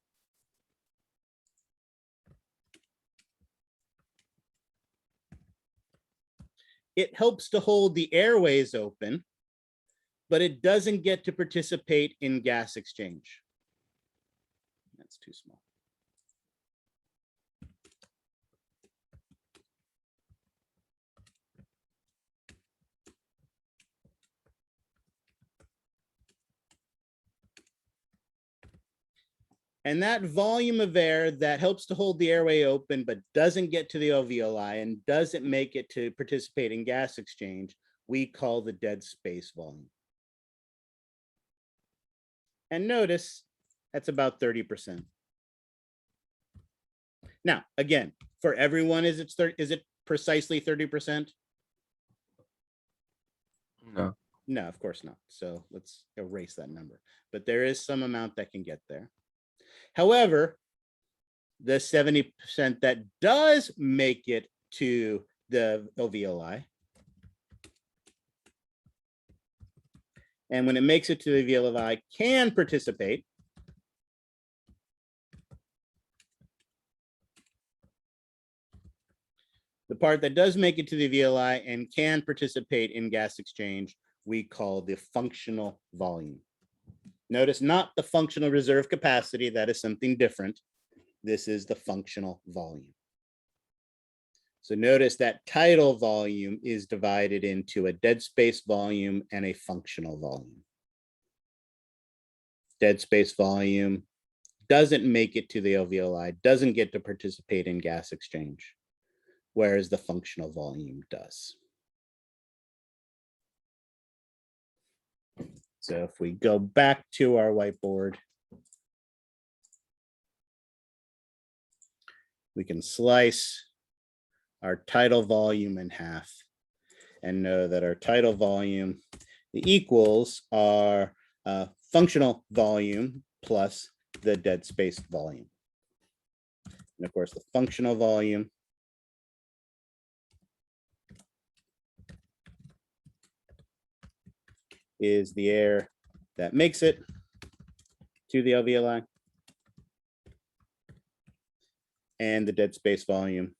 It helps to hold the airways open, but it doesn't get to participate in gas exchange. That's too small. And that volume of air that helps to hold the airway open, but doesn't get to the alveoli and doesn't make it to participate in gas exchange, we call the dead space volume. And notice that's about 30%. Now, again, for everyone, is it precisely 30%? No. No, of course not. So let's erase that number. But there is some amount that can get there. However, the 70% that does make it to the alveoli, and when it makes it to the alveoli, can participate part that does make it to the alveoli and can participate in gas exchange, we call the functional volume. Notice not the functional reserve capacity, that is something different. This is the functional volume. So notice that tidal volume is divided into a dead space volume and a functional volume. Dead space volume doesn't make it to the alveoli, doesn't get to participate in gas exchange, whereas the functional volume does. So if we go back to our whiteboard, we can slice our tidal volume in half and know that our tidal volume, the equals are functional volume plus the dead space volume. And of course, the functional volume is the air that makes it to the alveoli, and the dead space volume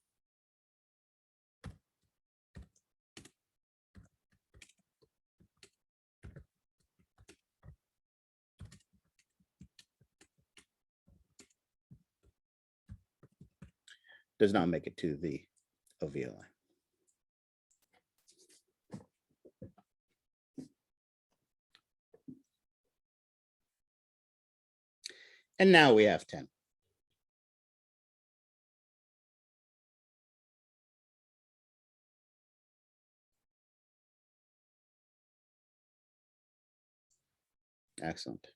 does not make it to the alveoli. And now we have 10. Excellent.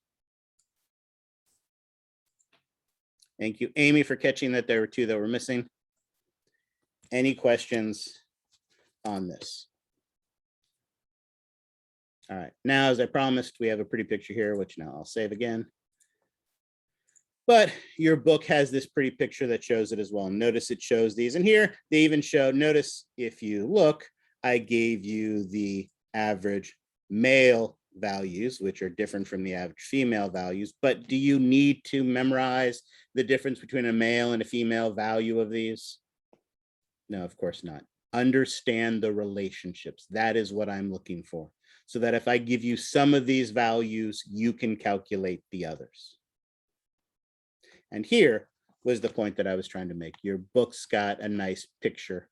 Thank you, Amy, for catching that there were 2 that were missing. Any questions on this? All right, now, as I promised, we have a pretty picture here, which now I'll save again. But your book has this pretty picture that shows it as well. Notice it shows these, and here they even show, notice if you look, I gave you the average male values, which are different from the average female values. But do you need to memorize the difference between a male and a female value of these? No, of course not. Understand the relationships. That is what I'm looking for. So that if I give you some of these values, you can calculate the others. And here was the point that I was trying to make. Your book's got a nice picture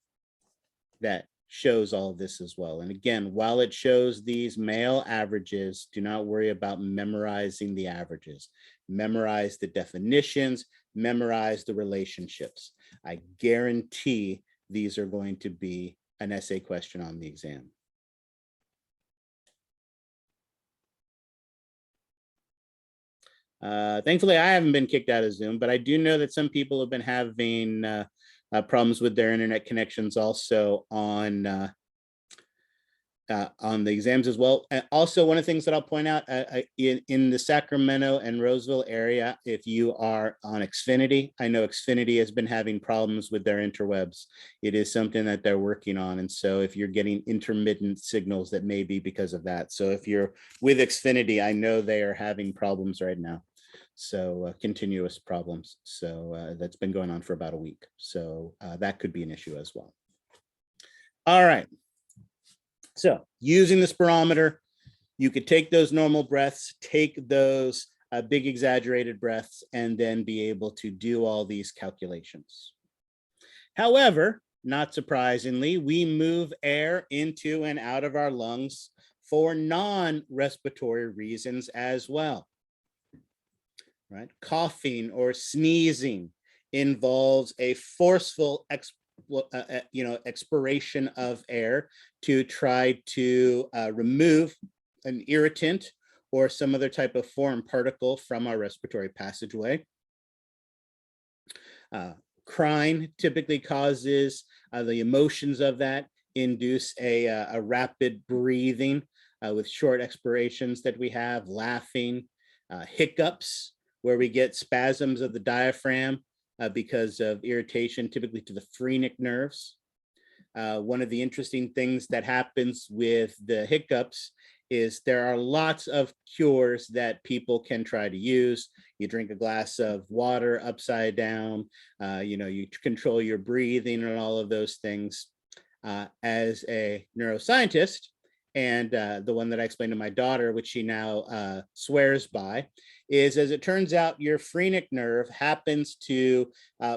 that shows all of this as well. And again, while it shows these male averages, do not worry about memorizing the averages. Memorize the definitions, memorize the relationships. I guarantee these are going to be an essay question on the exam. Thankfully, I haven't been kicked out of Zoom, but I do know that some people have been having problems with their internet connections also on the exams as well. And also, one of the things that I'll point out in the Sacramento and Roseville area, if you are on Xfinity, I know Xfinity has been having problems with their interwebs. It is something that they're working on. And so if you're getting intermittent signals, that may be because of that. So if you're with Xfinity, I know they are having problems right now. So continuous problems. So that's been going on for about a week. So that could be an issue as well. All right. So using the spirometer, you could take those normal breaths, take those big exaggerated breaths, and then be able to do all these calculations. However, not surprisingly, we move air into and out of our lungs for non-respiratory reasons as well. Right? Coughing or sneezing involves a forceful expiration of air to try to remove an irritant or some other type of foreign particle from our respiratory passageway. Crying typically causes the emotions of that induce a rapid breathing with short expirations that we have. Laughing, hiccups, where we get spasms of the diaphragm because of irritation, typically to the phrenic nerves. One of the interesting things that happens with the hiccups is there are lots of cures that people can try to use. You drink a glass of water upside down, you control your breathing and all of those things. as a neuroscientist, and the one that I explained to my daughter, which she now swears by, is, as it turns out, your phrenic nerve happens to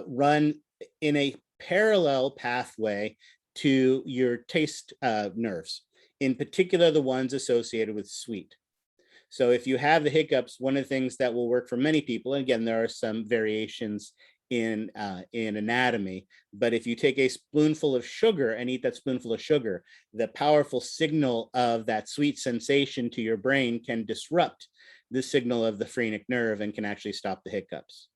run in a parallel pathway to your taste nerves, in particular the ones associated with sweet. So if you have the hiccups, one of the things that will work for many people, and again, there are some variations in anatomy, but if you take a spoonful of sugar and eat that spoonful of sugar, the powerful signal of that sweet sensation to your brain can disrupt the signal of the phrenic nerve and can actually stop the hiccups.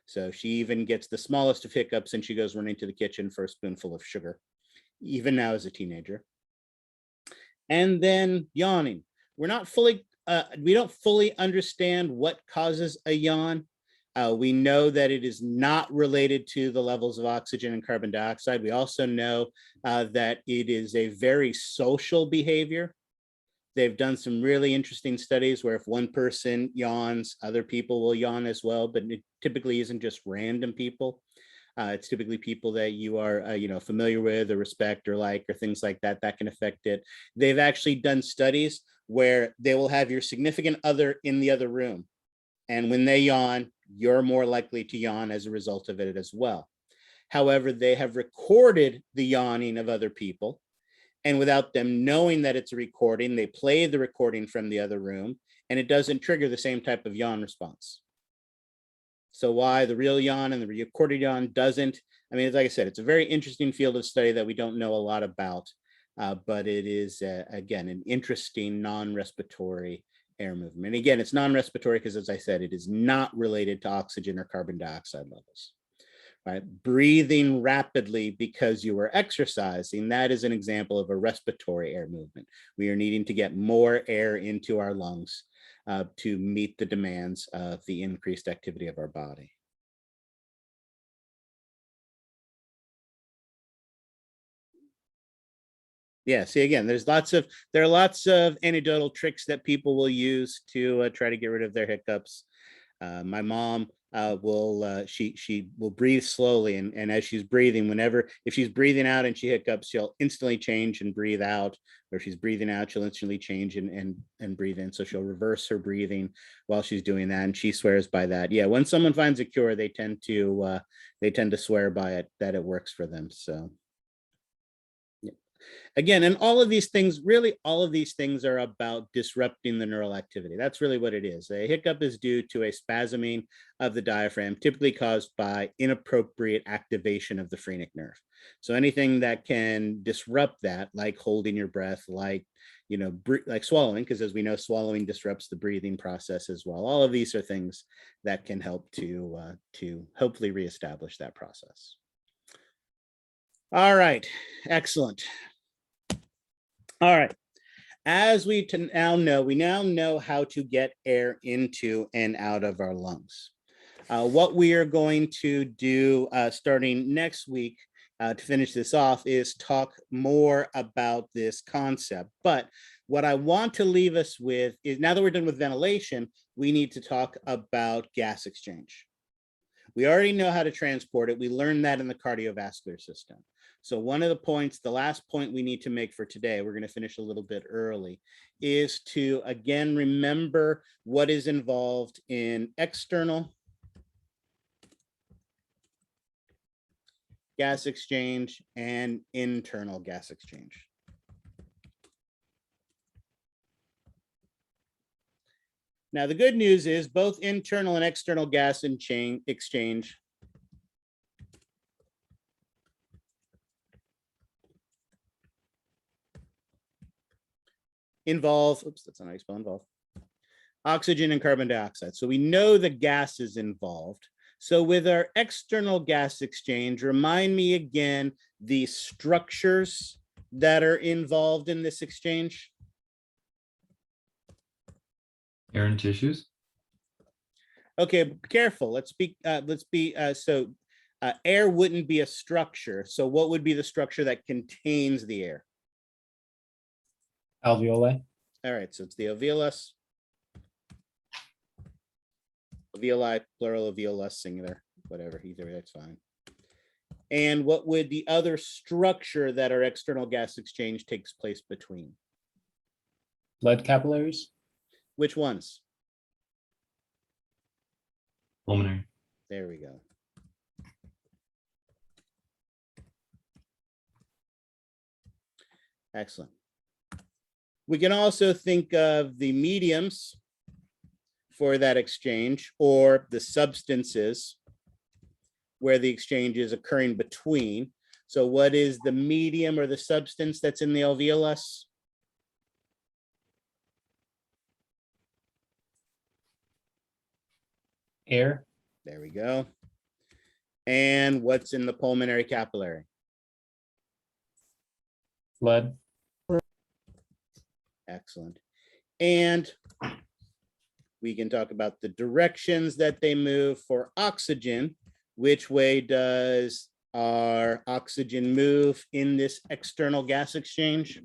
So she even gets the smallest of hiccups and she goes running to the kitchen for a spoonful of sugar, even now as a teenager. And then yawning. We don't fully understand what causes a yawn. We know that it is not related to the levels of oxygen and carbon dioxide. We also know that it is a very social behavior. They've done some really interesting studies where if one person yawns, other people will yawn as well, but it typically isn't just random people. It's typically people that you are, familiar with or respect or like, or things like that, that can affect it. They've actually done studies where they will have your significant other in the other room. And when they yawn, you're more likely to yawn as a result of it as well. However, they have recorded the yawning of other people. And without them knowing that it's a recording, they play the recording from the other room, and it doesn't trigger the same type of yawn response. So why the real yawn and the recorded yawn doesn't, I mean, like I said, it's a very interesting field of study that we don't know a lot about, but it is, again, an interesting non-respiratory air movement. Again, it's non-respiratory because, as I said, it is not related to oxygen or carbon dioxide levels. Right? Breathing rapidly because you are exercising, that is an example of a respiratory air movement. We are needing to get more air into our lungs to meet the demands of the increased activity of our body. Yeah, see, again, there are lots of anecdotal tricks that people will use to try to get rid of their hiccups. My mom she will breathe slowly, and as she's breathing, if she's breathing out and she hiccups, she'll instantly change and breathe out, or if she's breathing out, she'll instantly change and breathe in. So she'll reverse her breathing while she's doing that, and she swears by that. Yeah, when someone finds a cure, they tend to swear by it, that it works for them. So again, and all of these things are about disrupting the neural activity. That's really what it is. A hiccup is due to a spasming of the diaphragm, typically caused by inappropriate activation of the phrenic nerve. So anything that can disrupt that, like holding your breath, like swallowing, because as we know, swallowing disrupts the breathing process as well. All of these are things that can help to hopefully reestablish that process. All right, excellent. All right, as we now know how to get air into and out of our lungs. What we are going to do starting next week to finish this off is talk more about this concept. But what I want to leave us with is, now that we're done with ventilation, we need to talk about gas exchange. We already know how to transport it. We learned that in the cardiovascular system. So one of the points, the last point we need to make for today, we're going to finish a little bit early, is to again remember what is involved in external gas exchange and internal gas exchange. Now, the good news is both internal and external gas exchange involve, that's not how you spell involve, oxygen and carbon dioxide. So we know the gas is involved. So with our external gas exchange, remind me again the structures that are involved in this exchange. Air and tissues. Okay, be careful. Air wouldn't be a structure. So what would be the structure that contains the air? Alveoli. All right, so it's the alveolus. Alveoli, plural, alveolus, singular, whatever, either way, that's fine. And what would the other structure that our external gas exchange takes place between? Blood capillaries, Which ones? Pulmonary. There we go. Excellent. We can also think of the mediums for that exchange, or the substances where the exchange is occurring between. So what is the medium or the substance that's in the alveolus? air, There we go. And what's in the pulmonary capillary? blood, Excellent. And we can talk about the directions that they move for oxygen. Which way does our oxygen move in this external gas exchange?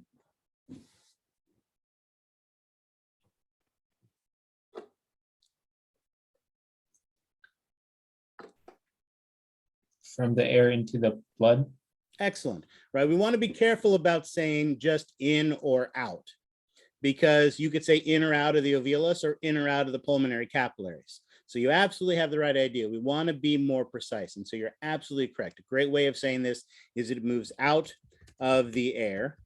from the air into the blood. Excellent, right? We want to be careful about saying just in or out, because you could say in or out of the alveolus or in or out of the pulmonary capillaries. So you absolutely have the right idea. We want to be more precise. And so you're absolutely correct. A great way of saying this is it moves out of the air,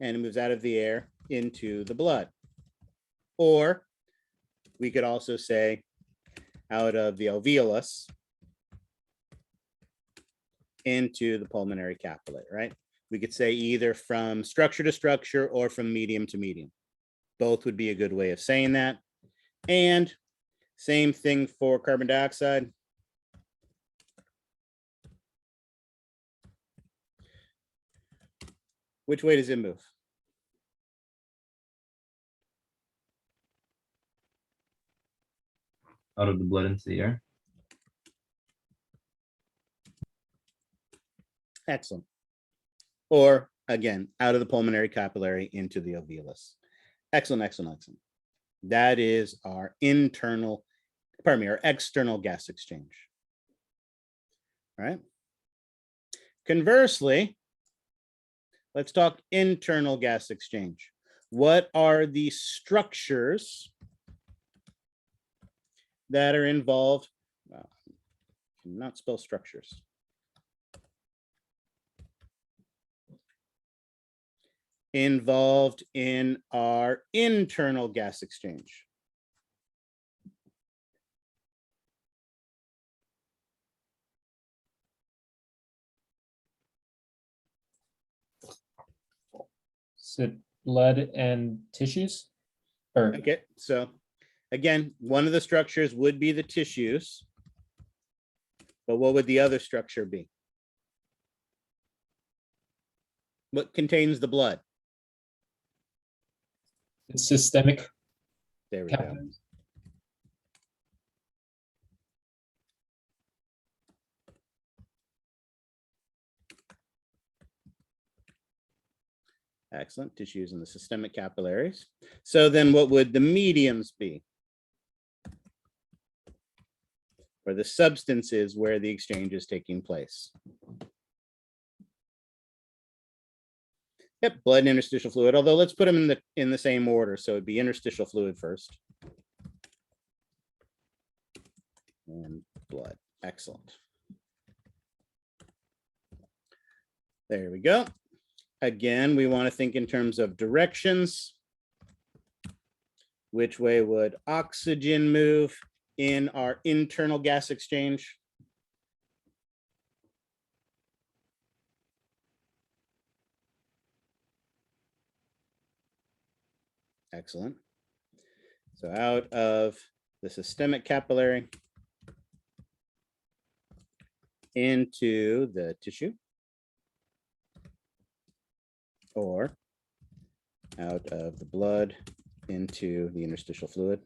and it moves out of the air into the blood. Or we could also say out of the alveolus into the pulmonary capillary, right? We could say either from structure to structure or from medium to medium. Both would be a good way of saying that. And same thing for carbon dioxide. Which way does it move? Out of the blood into the air. Excellent. Or again, out of the pulmonary capillary into the alveolus. Excellent, excellent, excellent. That is our our external gas exchange. All right. Conversely, let's talk internal gas exchange. What are the structures that are involved? Well, I cannot spell structures. Involved in our internal gas exchange. Is it blood and tissues? Or Okay, so again, one of the structures would be the tissues, but what would the other structure be? What contains the blood? it's systemic There we go. capillaries? Excellent. Tissues in the systemic capillaries. So then what would the mediums be? Or the substances where the exchange is taking place? Yep, blood and interstitial fluid, although let's put them in the same order. So it'd be interstitial fluid first. And blood. Excellent. There we go. Again, we want to think in terms of directions. Which way would oxygen move in our internal gas exchange? Excellent. So out of the systemic capillary into the tissue, or out of the blood into the interstitial fluid.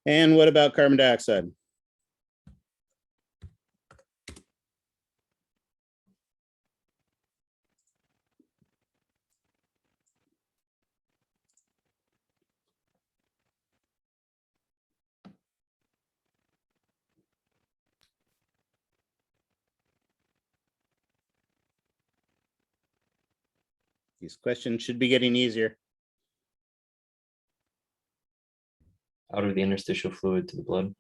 And what about carbon dioxide? These questions should be getting easier. Out of the interstitial fluid to the blood.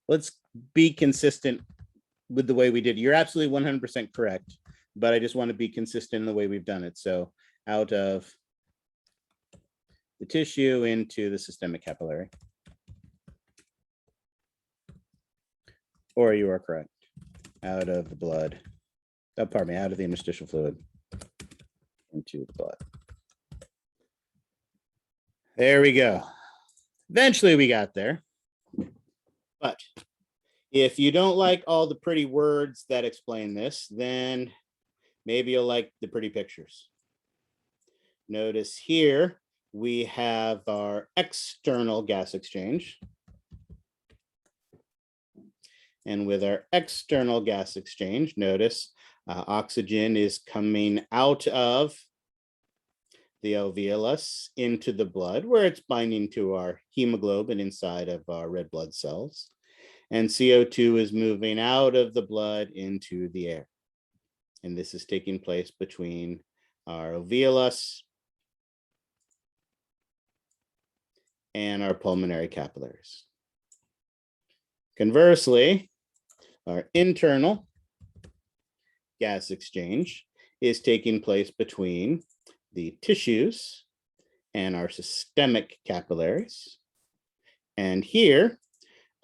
Let's be consistent with the way we did. You're absolutely 100% correct, but I just want to be consistent in the way we've done it. So out of the tissue into the systemic capillary. Or you are correct. Out of the blood. Oh, pardon me, out of the interstitial fluid into the blood. There we go. Eventually we got there. But if you don't like all the pretty words that explain this, then maybe you'll like the pretty pictures. Notice here we have our external gas exchange. And with our external gas exchange, notice oxygen is coming out of the alveolus into the blood, where it's binding to our hemoglobin inside of our red blood cells. And CO2 is moving out of the blood into the air. And this is taking place between our alveolus and our pulmonary capillaries. Conversely, our internal gas exchange is taking place between the tissues and our systemic capillaries. And here,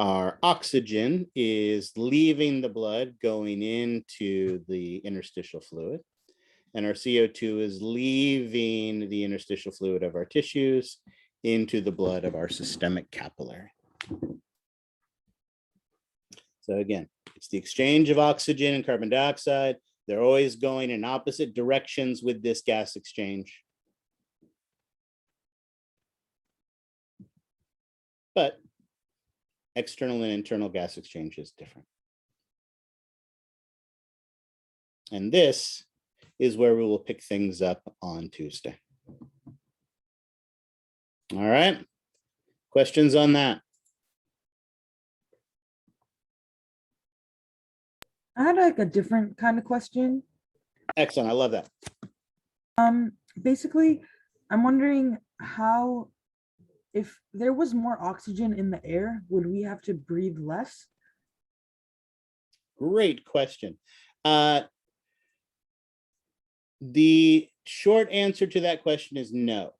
our oxygen is leaving the blood, going into the interstitial fluid. And our CO2 is leaving the interstitial fluid of our tissues into the blood of our systemic capillary. So again, it's the exchange of oxygen and carbon dioxide. They're always going in opposite directions with this gas exchange. But external and internal gas exchange is different. And this is where we will pick things up on Tuesday. All right. Questions on that? I had like a different kind of question. Excellent. I love that. Basically, I'm wondering how, if there was more oxygen in the air, would we have to breathe less? Great question. The short answer to that question is no.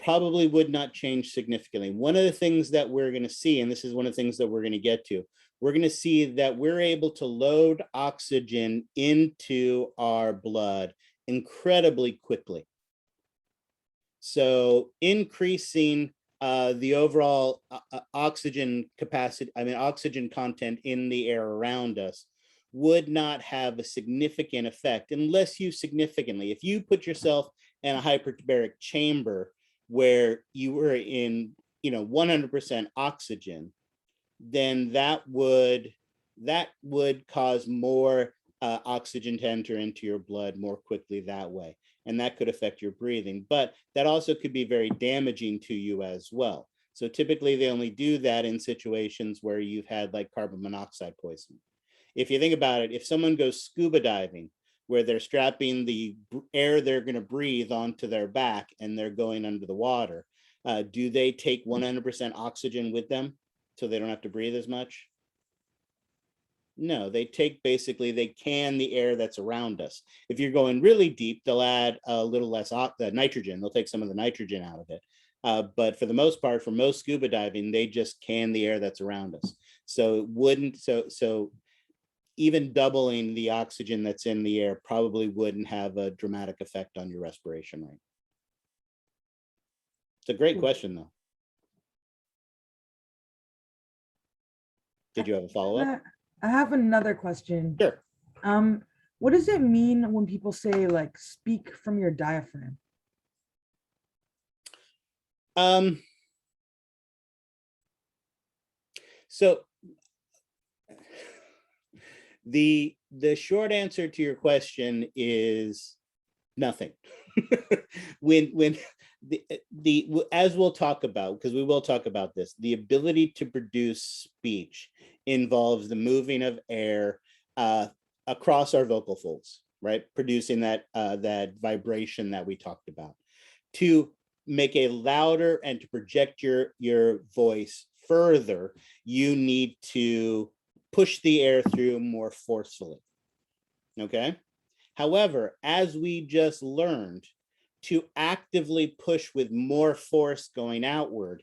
Probably would not change significantly. One of the things that we're going to see, and this is one of the things that we're going to get to, we're going to see that we're able to load oxygen into our blood incredibly quickly. So increasing the overall oxygen capacity, oxygen content in the air around us would not have a significant effect unless you significantly, if you put yourself in a hyperbaric chamber where you were in 100% oxygen, then that would cause more oxygen to enter into your blood more quickly that way. And that could affect your breathing, but that also could be very damaging to you as well. So typically they only do that in situations where you've had like carbon monoxide poisoning. If you think about it, if someone goes scuba diving, where they're strapping the air they're going to breathe onto their back and they're going under the water, do they take 100% oxygen with them so they don't have to breathe as much? No, they take they can the air that's around us. If you're going really deep, they'll add a little less nitrogen. They'll take some of the nitrogen out of it. But for the most part, for most scuba diving, they just can the air that's around us. So it wouldn't, so even doubling the oxygen that's in the air probably wouldn't have a dramatic effect on your respiration rate. It's a great question, though. Did you have a follow-up? I have another question. Sure. What does it mean when people say like speak from your diaphragm? So the short answer to your question is nothing. As we'll talk about, because we will talk about this, the ability to produce speech involves the moving of air across our vocal folds, right? Producing that that vibration that we talked about. To make a louder and to project your voice further, you need to push the air through more forcefully. Okay. However, as we just learned, to actively push with more force going outward,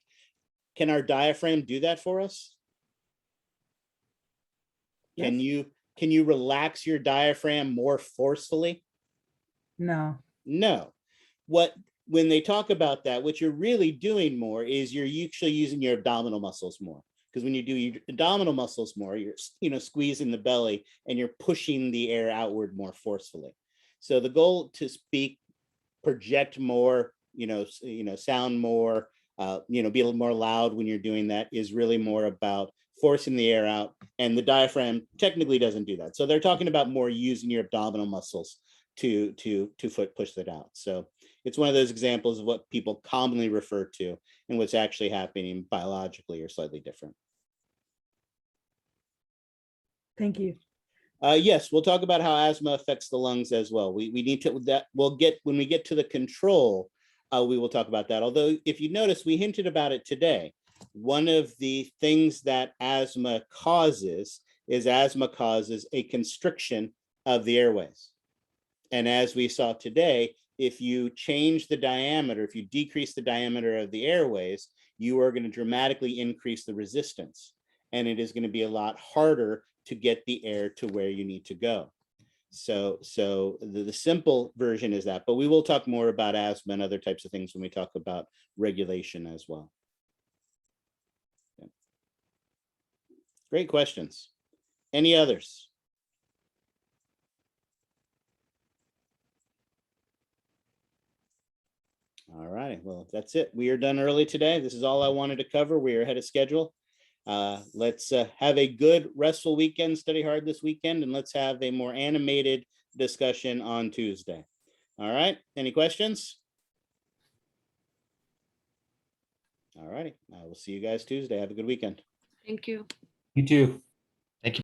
can our diaphragm do that for us? Can Yes. you relax your diaphragm more forcefully? No. No. When they talk about that, what you're really doing more is you're actually using your abdominal muscles more. Because when you do your abdominal muscles more, you're squeezing the belly and you're pushing the air outward more forcefully. So the goal to speak, project more, sound more, be a little more loud when you're doing that is really more about forcing the air out. And the diaphragm technically doesn't do that. So they're talking about more using your abdominal muscles to push that out. So it's one of those examples of what people commonly refer to and what's actually happening biologically are slightly different. Thank you. Yes, we'll talk about how asthma affects the lungs as well. We need to, that we'll get, when we get to the control, we will talk about that. Although if you notice, we hinted about it today. One of the things that asthma causes is asthma causes a constriction of the airways. And as we saw today, if you change the diameter, if you decrease the diameter of the airways, you are going to dramatically increase the resistance. And it is going to be a lot harder to get the air to where you need to go. So the simple version is that, but we will talk more about asthma and other types of things when we talk about regulation as well. Yeah. Great questions. Any others? All right, well, that's it. We are done early today. This is all I wanted to cover. We are ahead of schedule. Let's have a good restful weekend, study hard this weekend, and let's have a more animated discussion on Tuesday. All right, any questions? All righty, I will see you guys Tuesday. Have a good weekend. Thank you. You too.